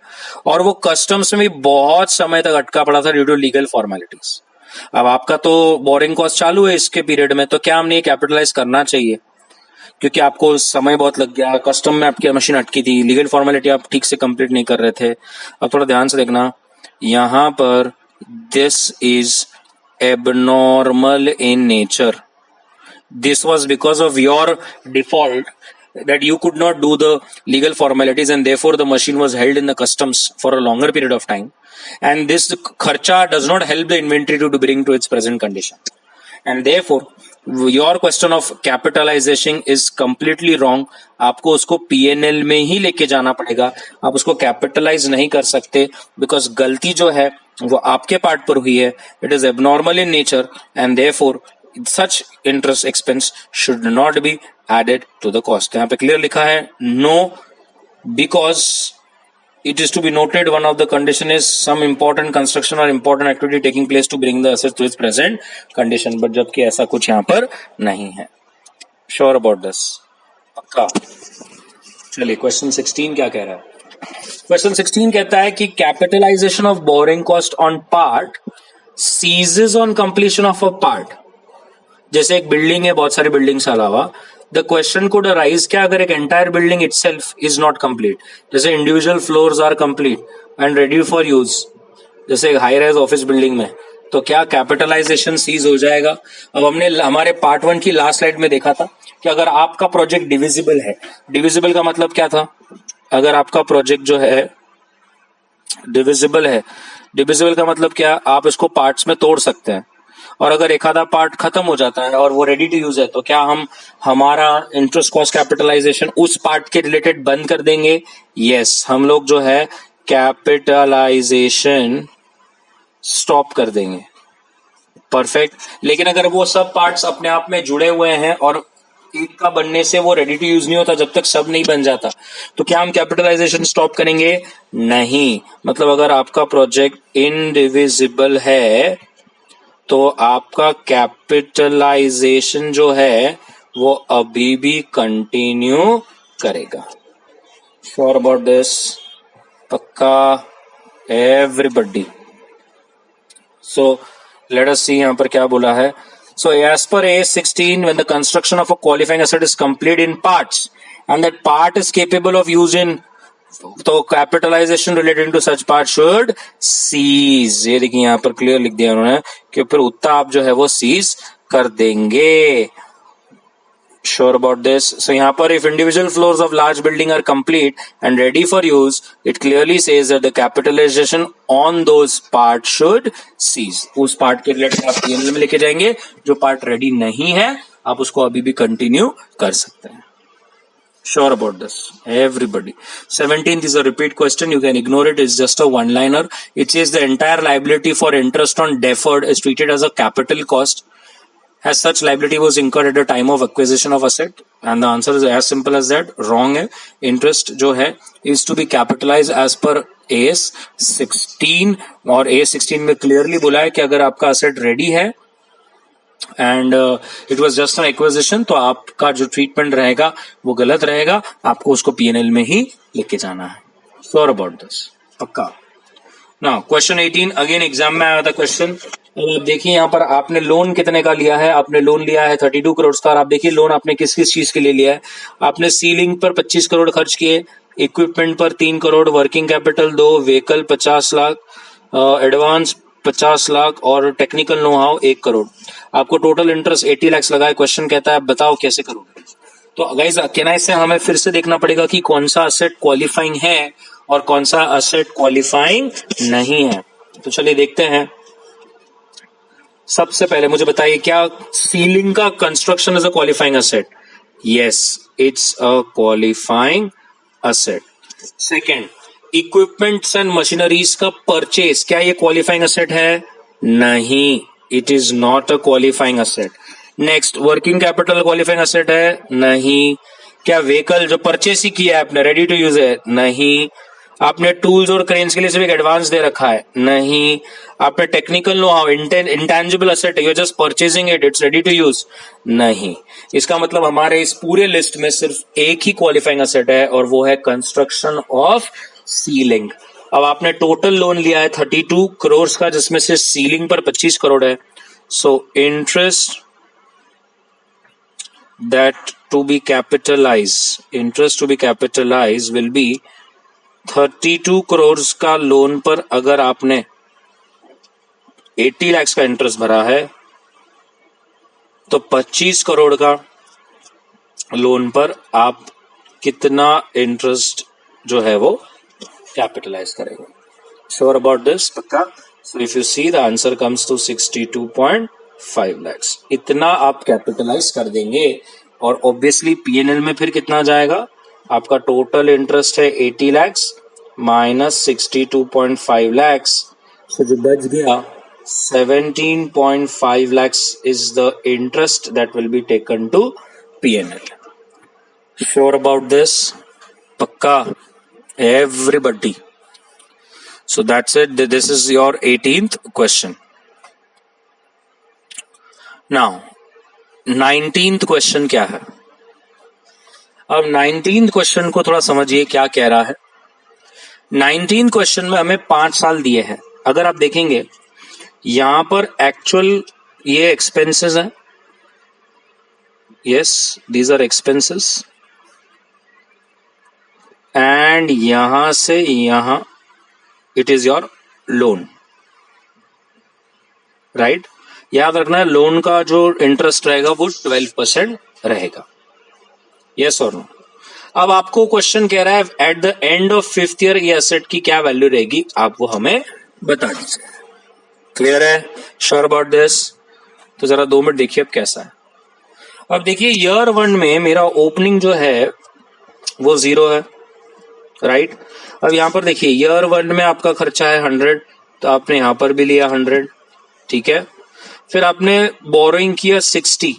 और वो कस्टम्स में भी बहुत समय तक अटका पड़ा था ड्यू टू लीगल फॉर्मेलिटीज। अब आपका तो बोरिंग कॉस्ट चालू है इसके पीरियड में, तो क्या हमने ये कैपिटलाइज करना चाहिए? क्योंकि आपको समय बहुत लग गया, कस्टम में आपकी मशीन अटकी थी, लीगल फॉर्मेलिटी आप ठीक से कंप्लीट नहीं कर रहे थे। अब थोड़ा ध्यान से देखना, यहां पर this is abnormal in nature. This was because of your default that you could not do the legal formalities and therefore the machine was held in the customs for a longer period of time, and this kharcha does not help the inventory to bring to its present condition, and therefore your question of capitalization is completely wrong. आपको उसको PNL में ही लेके जाना पड़ेगा, आप उसको कैपिटलाइज नहीं कर सकते बिकॉज गलती जो है वो आपके पार्ट पर हुई है। It is abnormal in nature and therefore such interest expense should not be added to the cost. यहाँ पे क्लियर लिखा है no, because it is to be noted one of the condition is some important construction or important activity taking place to bring the asset to its present condition, but जबकि ऐसा कुछ यहाँ पर नहीं है। Sure about this? पक्का? चलिए क्वेश्चन 16 क्या कह रहा है? क्वेश्चन 16 कहता है कि capitalisation of borrowing cost on part ceases on completion of a part. जैसे एक बिल्डिंग है, बहुत सारी बिल्डिंग्स अलावा, द क्वेश्चन कुड अराइज क्या अगर एक entire building itself is not complete, जैसे individual floors are complete and ready for use, जैसे हाई राइज ऑफिस बिल्डिंग में, तो क्या कैपिटलाइजेशन सीज हो जाएगा? अब हमने हमारे पार्ट 1 की लास्ट स्लाइड में देखा था कि अगर आपका प्रोजेक्ट डिविजिबल है, डिविजिबल का मतलब क्या था? अगर आपका प्रोजेक्ट जो है डिविजिबल है, डिविजिबल का मतलब क्या? आप इसको पार्ट्स में तोड़ सकते हैं और अगर एक आधा पार्ट खत्म हो जाता है और वो रेडी टू यूज है तो क्या हम हमारा इंटरेस्ट कॉस्ट कैपिटलाइजेशन उस पार्ट के रिलेटेड बंद कर देंगे? यस, हम लोग जो है कैपिटलाइजेशन स्टॉप कर देंगे। परफेक्ट। लेकिन अगर वो सब पार्ट्स अपने आप में जुड़े हुए हैं और एक का बनने से वो रेडी टू यूज नहीं होता जब तक सब नहीं बन जाता, तो क्या हम कैपिटलाइजेशन स्टॉप करेंगे? नहीं। मतलब अगर आपका प्रोजेक्ट इनडिविजिबल है तो आपका कैपिटलाइजेशन जो है वो अभी भी कंटिन्यू करेगा। Sure about this? पक्का? एवरीबॉडी? सो लेट अस सी यहां पर क्या बोला है। So as per AS16, when the construction of a qualifying asset is complete in parts and that part is capable of use in, तो capitalization related to such part should cease. ये देखिए यहाँ पर क्लियर लिख दिया उन्होंने कि फिर उतना आप जो है वो सीज कर देंगे। Sure about this? So यहाँ पर if individual floors of large building are complete and ready for use, it clearly says that the capitalization on those parts should cease. उस पार्ट के रिलेटेड आप PNL में लेके जाएंगे, जो पार्ट रेडी नहीं है आप उसको अभी भी कंटिन्यू कर सकते हैं। Sure about this? Everybody? 17th is a repeat question. You can ignore it. It's just a one-liner. It says the entire liability for interest on deferred is treated as a capital cost. As such liability was incurred at the time of acquisition of asset. And the answer is as simple as that, wrong है। इंटरेस्ट जो है is to be capitalize as per AS 16, और AS 16 में क्लियरली बोला है कि अगर आपका असेट रेडी है and it was just an acquisition, तो आपका जो ट्रीटमेंट रहेगा वो गलत रहेगा, आपको उसको P&L में ही लेके जाना है। श्योर अबाउट दिस, पक्का। नाउ क्वेश्चन 18, अगेन एग्जाम में आया था क्वेश्चन। अब आप देखिए यहाँ पर आपने लोन कितने का लिया है, आपने लोन लिया है 32 करोड़ का, और आप देखिए लोन आपने किस किस चीज के लिए लिया है। आपने सीलिंग पर 25 करोड़ खर्च किए, इक्विपमेंट पर 3 crore, working capital 2, vehicle 50 lakh, advance 50 lakh और टेक्निकल नो हाउ 1 करोड़। आपको टोटल इंटरेस्ट 80 लाख लगा है। क्वेश्चन कहता है बताओ कैसे करोगे। तो गाइस कहना इससे हमें फिर से देखना पड़ेगा कि कौन सा असेट क्वालिफाइंग है और कौन सा असेट क्वालिफाइंग नहीं है। तो चलिए देखते हैं। सबसे पहले मुझे बताइए, क्या सीलिंग का construction is a qualifying asset? Yes, it's a qualifying asset. Second, equipments and machineries का परचेज, क्या ये क्वालिफाइंग असेट है? नहीं, it is not a qualifying asset. Next, working capital qualifying asset है? नहीं। क्या व्हीकल जो परचेस ही किया है आपने रेडी टू यूज है? नहीं। आपने टूल्स और क्रेन्स के लिए सिर्फ एक एडवांस दे रखा है? नहीं। आपने technical know how, intangible asset है, you are just purchasing it, it's ready to use? नहीं। इसका मतलब हमारे इस पूरे लिस्ट में सिर्फ एक ही क्वालिफाइंग असेट है और वो है कंस्ट्रक्शन ऑफ सीलिंग। अब आपने टोटल लोन लिया है 32 करोड़ का, जिसमें से सीलिंग पर 25 करोड़ है। So interest that to be capitalized will be 32 crore का लोन पर अगर आपने 80 लाख का इंटरेस्ट भरा है, तो 25 करोड़ का लोन पर आप कितना इंटरेस्ट जो है वो कैपिटलाइज करेंगे? श्योर अबाउट दिस, पक्का? So if you see the answer comes to 62.5 lakhs, इतना आप कैपिटलाइज कर देंगे। और ऑब्वियसली P&L में फिर कितना जाएगा? आपका टोटल इंटरेस्ट है 80 lakhs माइनस 62.5 lakhs, सो जो बच गया 17.5 lakhs is the interest that will be taken to P&L। Sure about this, पक्का? Everybody? So that's it. This is your 18th question. Now, 19th question क्या है? अब 19th question को थोड़ा समझिए क्या कह रहा है। 19th question में हमें 5 साल दिए हैं। अगर आप देखेंगे यहां पर एक्चुअल ये एक्सपेंसेस हैं, yes these are expenses, and यहां से यहां it is your loan, right? याद रखना है लोन का जो इंटरेस्ट रहेगा वो 12% रहेगा। यस और नो? अब आपको क्वेश्चन कह रहा है at the end of 5th year ये एसेट की क्या वैल्यू रहेगी, आप वो हमें बता दीजिए। क्लियर है? Sure about this? तो जरा 2 मिनट देखिए अब कैसा है। अब देखिए ईयर 1 में मेरा ओपनिंग जो है वो 0 है, राइट? अब यहां पर देखिए ईयर 1 में आपका खर्चा है 100, तो आपने यहां पर भी लिया 100, ठीक है? फिर आपने बोरोइंग किया 60,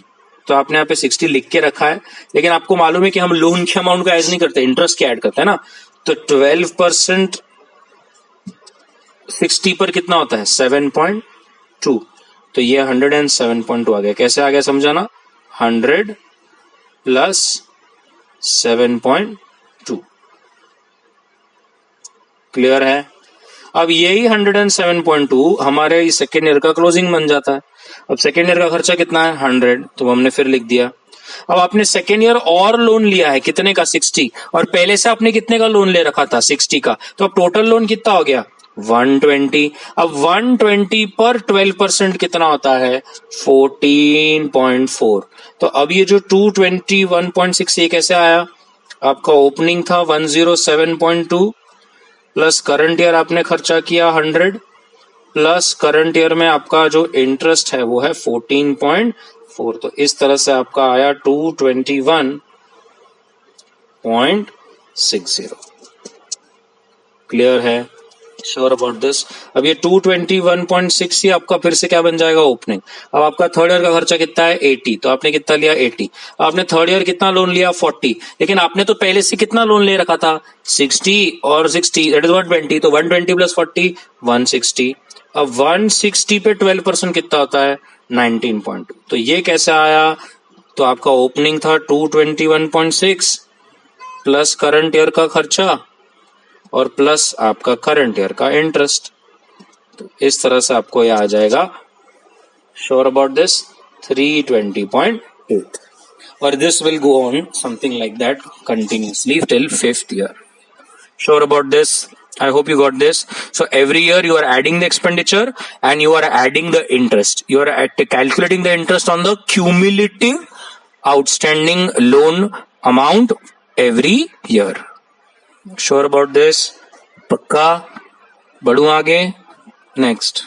तो आपने यहाँ पे 60 लिख के रखा है, लेकिन आपको मालूम है कि हम लोन के अमाउंट को ऐड नहीं करते, इंटरेस्ट के ऐड करते हैं ना। तो 12% 60 पर कितना होता है? 7.2, तो ये 107.2 आ गया। कैसे आ गया समझाना? 100 प्लस 7.2। क्लियर है? अब यही 107.2 हमारे सेकेंड ईयर का क्लोजिंग बन जाता है। अब सेकेंड ईयर का खर्चा कितना है? 100, तो हमने फिर लिख दिया। अब आपने सेकेंड ईयर और लोन लिया है कितने का? 60, और पहले से आपने कितने का लोन ले रखा था? 60 का, तो अब टोटल लोन कितना हो गया? 120। अब 120 पर 12% कितना होता है? 14.4। तो अब ये जो 221.6 ये कैसे आया? आपका ओपनिंग था 107.2 प्लस करंट ईयर आपने खर्चा किया 100 प्लस करंट ईयर में आपका जो इंटरेस्ट है वो है 14.4, तो इस तरह से आपका आया 221.60। क्लियर है? Sure about this. अब ये 221.6 ही आपका फिर से क्या बन जाएगा, ओपनिंग। अब आपका थर्ड ईयर का खर्चा कितना है, 80, तो आपने कितना लिया, 80। आपने थर्ड ईयर कितना लोन लिया, 40, लेकिन आपने तो पहले से कितना लोन ले रखा था, 60 और 60 दैट इज 120, तो 120 प्लस 40 160। अब 160 पे 12% कितना होता है, 19.2। तो ये कैसे आया, तो आपका ओपनिंग था 221.6 प्लस करंट ईयर का खर्चा और प्लस आपका करंट ईयर का इंटरेस्ट। तो इस तरह से आपको यह आ जाएगा, श्योर अबाउट दिस, 320.8, और this will go on something like that continuously till 5th year. Sure about this? I hope you got this. So every year you are adding the expenditure and you are adding the interest. You are calculating the interest on the cumulative outstanding loan amount every year. Sure about this? पक्का? बढ़ू आगे, नेक्स्ट।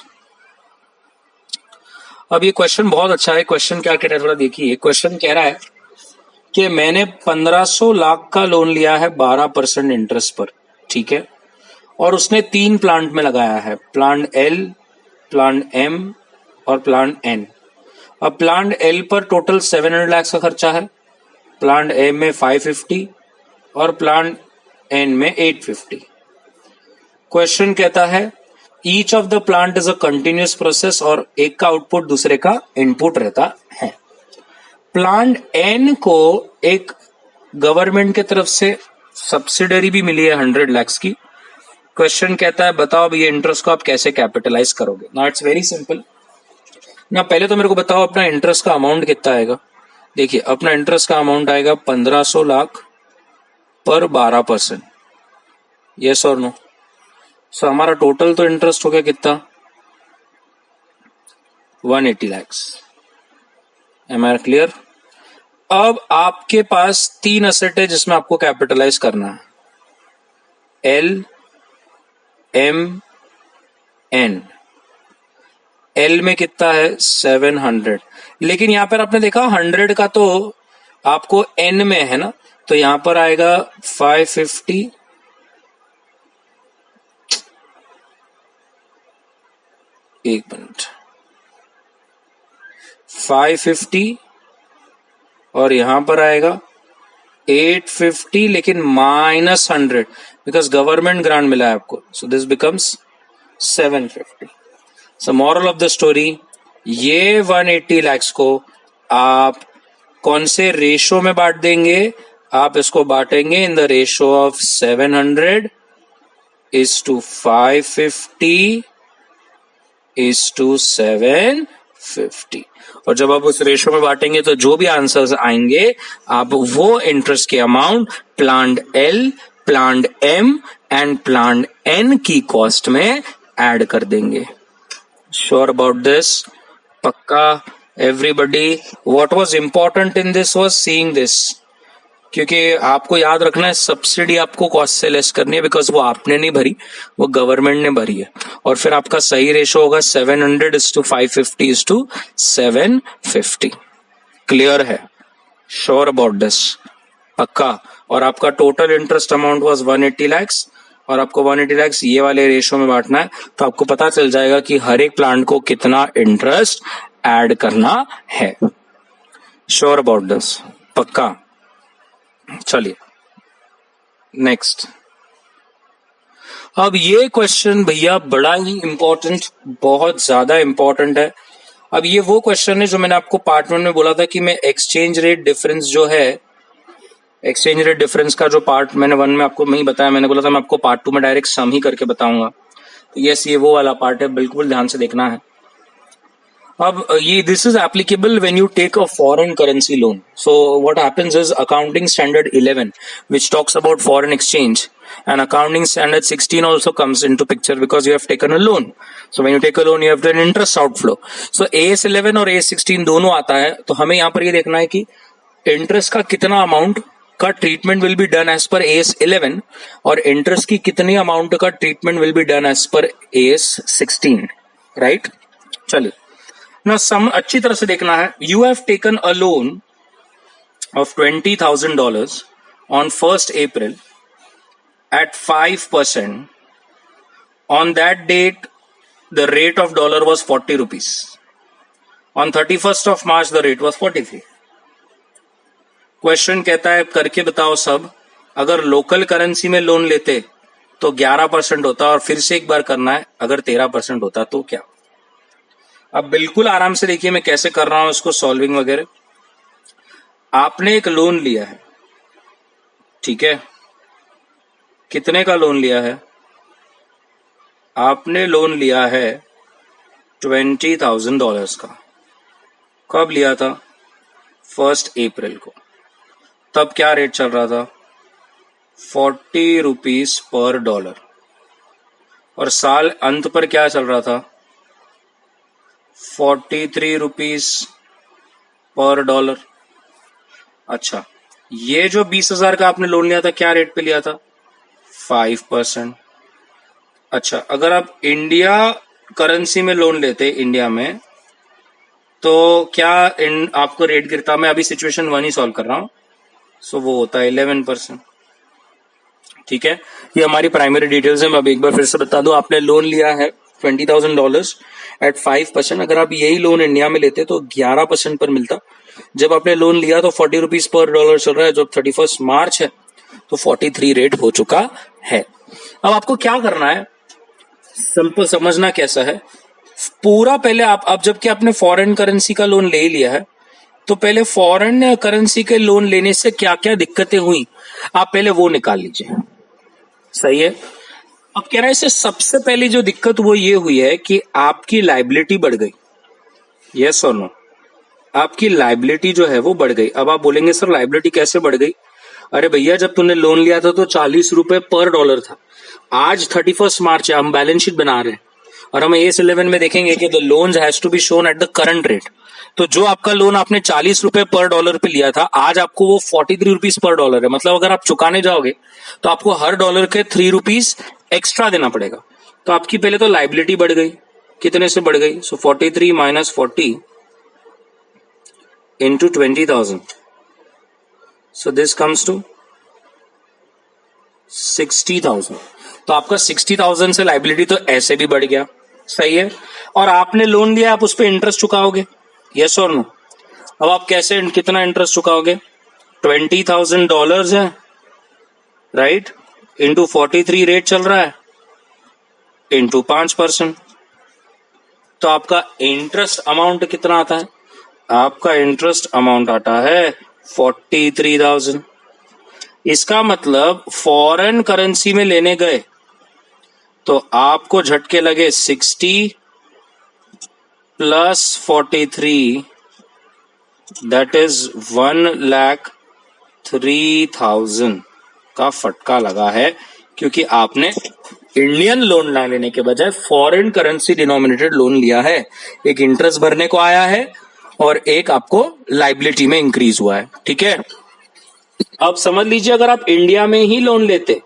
अब ये क्वेश्चन बहुत अच्छा है। क्वेश्चन क्या कह रहा है, थोड़ा देखिए। क्वेश्चन कह रहा है कि मैंने 1500 लाख का लोन लिया है 12% इंटरेस्ट पर, ठीक है, और उसने 3 प्लांट में लगाया है, प्लांट एल, प्लांट एम और प्लांट एन। अब प्लांट एल पर टोटल 700 लाख का खर्चा है, प्लांट एम में 550 और प्लांट एन में 850। क्वेश्चन कहता है each of the plant is a continuous process, और एक का आउटपुट दूसरे का इनपुट रहता है। प्लांट एन को एक गवर्नमेंट की तरफ से सब्सिडरी भी मिली है 100 लाख की। क्वेश्चन कहता है बताओ अब ये इंटरेस्ट को आप कैसे कैपिटलाइज करोगे। Now it's very simple. ना पहले तो मेरे को बताओ अपना इंटरेस्ट का अमाउंट कितना आएगा। देखिए अपना इंटरेस्ट का अमाउंट आएगा 1500 लाख पर 12%, यस और नो। सो हमारा टोटल तो इंटरेस्ट हो गया कितना, 180 लाख। M I clear? अब आपके पास 3 असेट है जिसमें आपको कैपिटलाइज करना है, एल, एम, एन। एल में कितना है, 700, लेकिन यहां पर आपने देखा 100 का तो आपको एन में है ना, तो यहां पर आएगा 550, एक मिनट, 550 और यहां पर आएगा 850, लेकिन -100 बिकॉज गवर्नमेंट ग्रांट मिला है आपको, so this becomes 750। So moral of the story, ये 180 लाख को आप कौन से रेशो में बांट देंगे, आप इसको बांटेंगे in the ratio of 700 is to 550 is to 750, और जब आप उस रेशो में बांटेंगे तो जो भी आंसर्स आएंगे आप वो इंटरेस्ट के amount plant L, plant M and plant N की कॉस्ट में ऐड कर देंगे। Sure about this? पक्का? Everybody? What was important in this was seeing this, क्योंकि आपको याद रखना है सब्सिडी आपको कॉस्ट से लेस करनी है, बिकॉज वो आपने नहीं भरी, वो गवर्नमेंट ने भरी है। और फिर आपका सही रेशो होगा 700 is to 550 is to 750। Clear है? Sure about this? पक्का? और आपका total interest amount was 180 lakh, और आपको 180 लाख ये वाले रेशो में बांटना है, तो आपको पता चल जाएगा कि हर एक प्लांट को कितना इंटरेस्ट ऐड करना है। Sure about this? पक्का? चलिए नेक्स्ट। अब ये क्वेश्चन भैया बड़ा ही इंपॉर्टेंट, बहुत ज्यादा इंपॉर्टेंट है। अब ये वो क्वेश्चन है जो मैंने आपको पार्ट 1 में बोला था कि मैं एक्सचेंज रेट डिफरेंस जो है, एक्सचेंज रेट डिफरेंस का जो पार्ट मैंने 1 में आपको नहीं बताया, मैंने बोला था मैं आपको पार्ट 2 में डायरेक्ट सम ही करके बताऊंगा। तो यस, ये वो वाला पार्ट है, बिल्कुल ध्यान से देखना है। अब ये this is applicable when you take a foreign currency loan. So what happens is accounting standard 11 which talks about foreign exchange and accounting standard 16 also comes into picture because you have taken a loan. So when you take a loan you have done interest outflow. So AS 11 और AS 16 दोनों आता है, तो हमें यहाँ पर ये देखना है कि इंटरेस्ट का कितना अमाउंट का treatment will be done as per AS 11 और इंटरेस्ट की कितनी अमाउंट का treatment will be done as per AS 16, right? चलिए ना, सम अच्छी तरह से देखना है। You have taken a loan of $20,000 on 1st April at 5% On that date, the rate of dollar was 40 rupees. On 31st of March, the rate was 43. Question कहता है करके बताओ सब, अगर लोकल करेंसी में लोन लेते तो 11% होता, और फिर से एक बार करना है, अगर 13% होता तो क्या। अब बिल्कुल आराम से देखिए मैं कैसे कर रहा हूं इसको सॉल्विंग वगैरह। आपने एक लोन लिया है, ठीक है, कितने का लोन लिया है, आपने लोन लिया है $20,000 का। कब लिया था, 1 अप्रैल को। तब क्या रेट चल रहा था, 40 रुपीज पर डॉलर, और साल अंत पर क्या चल रहा था, 43 रुपीज पर डॉलर। अच्छा, ये जो 20,000 का आपने लोन लिया था क्या रेट पे लिया था, 5%। अच्छा, अगर आप इंडिया करेंसी में लोन लेते इंडिया में तो क्या आपको रेट गिरता, मैं अभी सिचुएशन 1 ही सॉल्व कर रहा हूं, सो वो होता है 11%। ठीक है, ये हमारी प्राइमरी डिटेल्स है। मैं अभी एक बार फिर से बता दूं, आपने लोन लिया है $20,000 एट 5%। अगर आप यही लोन इंडिया में लेते तो 11% पर मिलता। जब आपने लोन लिया तो 40 रुपीज पर डॉलर चल रहा है, जब 31 मार्च है तो 43 रेट हो चुका है। अब आपको क्या करना है, सिंपल समझना कैसा है, पूरा पहले आप जबकि आपने फॉरेन करेंसी का लोन ले लिया है तो पहले फॉरेन करेंसी के लोन लेने से क्या क्या दिक्कतें हुई आप पहले वो निकाल लीजिए। सही है। अब कह रहा है इससे सबसे पहली जो दिक्कत वो ये हुई है कि आपकी लायबिलिटी बढ़ गई। यस और नो, आपकी लायबिलिटी जो है वो बढ़ गई। अब आप बोलेंगे सर लायबिलिटी कैसे बढ़ गई, अरे भैया जब तूने लोन लिया था तो 40 रुपए पर डॉलर था, आज 31 मार्च है, हम बैलेंस शीट बना रहे हैं और हम AS 11 में देखेंगे कि the loans has to be shown at the current rate. तो जो आपका लोन आपने 40 रुपए पर डॉलर पे लिया था, आज आपको वो 43 रुपीज पर डॉलर है। मतलब अगर आप चुकाने जाओगे तो आपको हर डॉलर के 3 रुपीज एक्स्ट्रा देना पड़ेगा। तो आपकी पहले तो लायबिलिटी बढ़ गई, कितने से बढ़ गई, so 43 minus 40 into 20,000, so this comes to 60,000। तो आपका 60,000 से लायबिलिटी तो ऐसे भी बढ़ गया। सही है। और आपने लोन लिया, आप उस पर इंटरेस्ट चुकाओगे, यस और नो। अब आप कैसे, कितना इंटरेस्ट चुकाओगे, $20,000 है, राइट, इंटू 43 रेट चल रहा है, इंटू 5%। तो आपका इंटरेस्ट अमाउंट कितना आता है, आपका इंटरेस्ट अमाउंट आता है 43,000। इसका मतलब फॉरेन करेंसी में लेने गए तो आपको झटके लगे 60 प्लस 43, दैट इज 1,03,000 का फटका लगा है, क्योंकि आपने इंडियन लोन ना लेने के बजाय फॉरेन करेंसी डिनोमिनेटेड लोन लिया है। एक इंटरेस्ट भरने को आया है और एक आपको लायबिलिटी में इंक्रीज हुआ है। ठीक है, अब समझ लीजिए अगर आप इंडिया में ही लोन लेते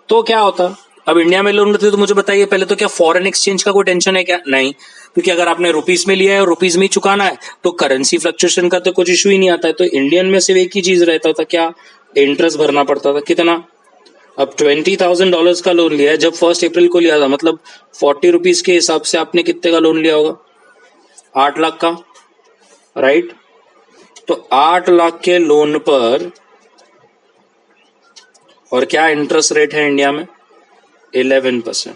तो क्या होता। अब इंडिया में लोन लेते तो मुझे बताइए पहले तो, क्या फॉरेन एक्सचेंज का कोई टेंशन है क्या, नहीं, क्योंकि अगर आपने रुपीस में लिया है और रुपीस में ही चुकाना है तो करेंसी फ्लक्चुएशन का तो कुछ इशू ही नहीं आता है। तो इंडियन में सिर्फ एक ही चीज रहता था, क्या, इंटरेस्ट भरना पड़ता था। कितना, अब $20,000 का लोन लिया है, जब 1 अप्रैल को लिया था, मतलब 40 रुपीज के हिसाब से आपने कितने का लोन लिया होगा, 8 लाख का, राइट। तो 8 लाख के लोन पर, और क्या इंटरेस्ट रेट है इंडिया में, 11%।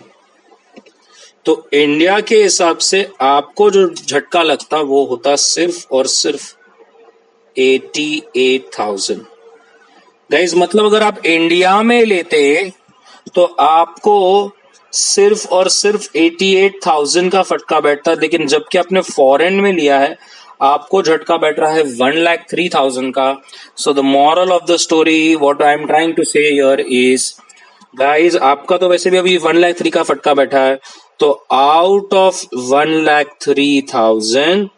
तो इंडिया के हिसाब से आपको जो झटका लगता वो होता सिर्फ और सिर्फ 88,000। गाइस, मतलब अगर आप इंडिया में लेते तो आपको सिर्फ और सिर्फ 88,000 का फटका बैठता, लेकिन जबकि आपने फॉरेन में लिया है आपको झटका बैठ रहा है 1,03,000 का। So the moral of the story, what I am trying to say here is, guys आपका तो वैसे भी अभी 1,03,000 का फटका बैठा है, तो आउट ऑफ 1,03,000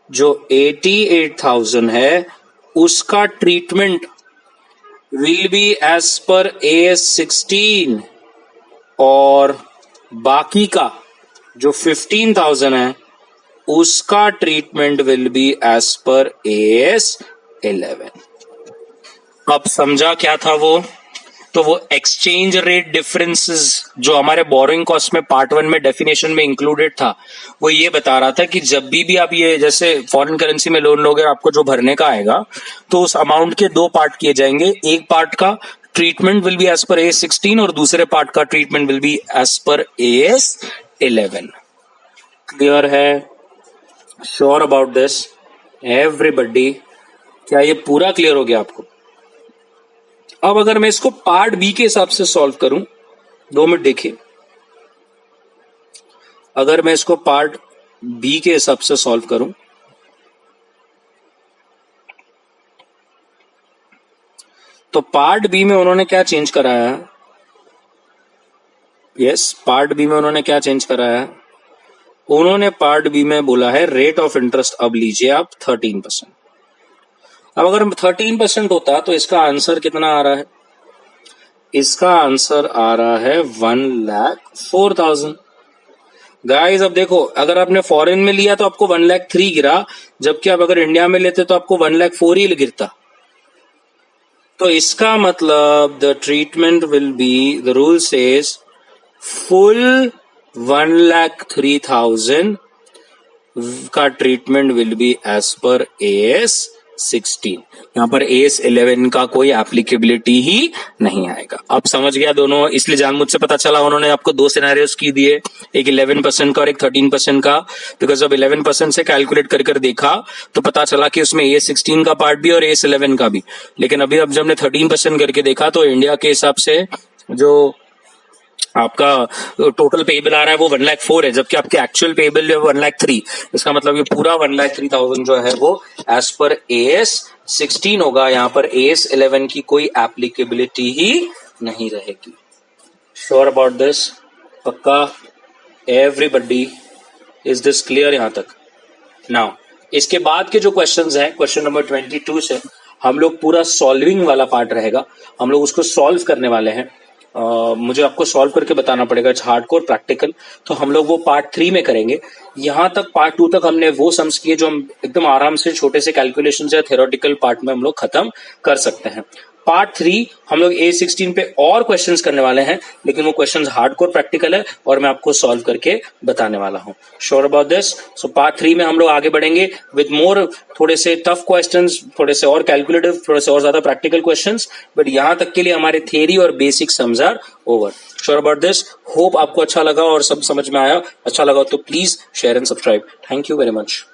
जो 88,000 है उसका treatment will be as per AS 16, और बाकी का जो 15,000 है उसका treatment will be as per AS 11। अब समझा क्या था वो, तो वो एक्सचेंज रेट डिफरेंसेस जो हमारे बोरोइंग कॉस्ट में पार्ट 1 में डेफिनेशन में इंक्लूडेड था, वो ये बता रहा था कि जब भी आप ये जैसे फॉरेन करेंसी में लोन लोगे, आपको जो भरने का आएगा, तो उस अमाउंट के 2 पार्ट किए जाएंगे। एक पार्ट का treatment will be as per AS 16 और दूसरे पार्ट का treatment will be as per AS 11। Clear है? Sure about this everybody? क्या ये पूरा क्लियर हो गया आपको? अब अगर मैं इसको पार्ट बी के हिसाब से सॉल्व करूं, 2 मिनट देखिए, अगर मैं इसको पार्ट बी के हिसाब से सॉल्व करूं तो पार्ट बी में उन्होंने क्या चेंज कराया है? यस, पार्ट बी में उन्होंने क्या चेंज कराया है? उन्होंने पार्ट बी में बोला है रेट ऑफ इंटरेस्ट अब लीजिए आप 13%। अब अगर 13% होता तो इसका आंसर कितना आ रहा है? इसका आंसर आ रहा है 1,04,000। गाइस अब देखो, अगर आपने फॉरेन में लिया तो आपको 1,03,000 गिरा, जबकि आप अगर इंडिया में लेते तो आपको 1,04,000 ही गिरता। तो इसका मतलब the treatment will be, the rule says full 1,03,000 का treatment will be as per AS 16। यहां पर AS 11 का कोई एप्लीकेबिलिटी ही नहीं आएगा। अब समझ गया दोनों? इसलिए जान मुझसे पता चला उन्होंने आपको 2 सिनेरियोस की दिए, एक 11% का और एक 13% का, बिकॉज जब 11% से कैलकुलेट कर देखा तो पता चला कि उसमें AS 16 का पार्ट भी और AS 11 का भी। लेकिन अभी अब जब हमने 13% करके देखा तो इंडिया के हिसाब से जो आपका टोटल पेबल आ रहा है वो 1,04,000 है, जबकि आपके एक्चुअल पेबल जो है 1,03,000। इसका मतलब ये पूरा 1,03,000 जो है वो एज पर AS 16 होगा। यहाँ पर AS 11 की कोई एप्लीकेबिलिटी ही नहीं रहेगी। Sure about this? पक्का? एवरीबडी, इज दिस क्लियर यहां तक? नाउ इसके बाद के जो क्वेश्चंस हैं, क्वेश्चन नंबर 22 से हम लोग पूरा सॉल्विंग वाला पार्ट रहेगा, हम लोग उसको सॉल्व करने वाले हैं। मुझे आपको सॉल्व करके बताना पड़ेगा, इट्स हार्डकोर प्रैक्टिकल, तो हम लोग वो पार्ट 3 में करेंगे। यहां तक पार्ट 2 तक हमने वो सम्स किए जो हम एकदम आराम से छोटे से कैलकुलेशन या थ्योरेटिकल पार्ट में हम लोग खत्म कर सकते हैं। पार्ट 3 हम लोग AS 16 पे और क्वेश्चंस करने वाले हैं, लेकिन वो क्वेश्चंस हार्डकोर प्रैक्टिकल है और मैं आपको सॉल्व करके बताने वाला हूं। Sure about this? So part 3 में हम लोग आगे बढ़ेंगे विद मोर, थोड़े से टफ क्वेश्चंस, थोड़े से और कैलकुलेटिव, थोड़े से और ज्यादा प्रैक्टिकल क्वेश्चंस, बट यहां तक के लिए हमारे थियरी और basic sums are over. Sure about this? Hope आपको अच्छा लगा और सब समझ में आया। अच्छा लगा तो please share and subscribe. Thank you very much.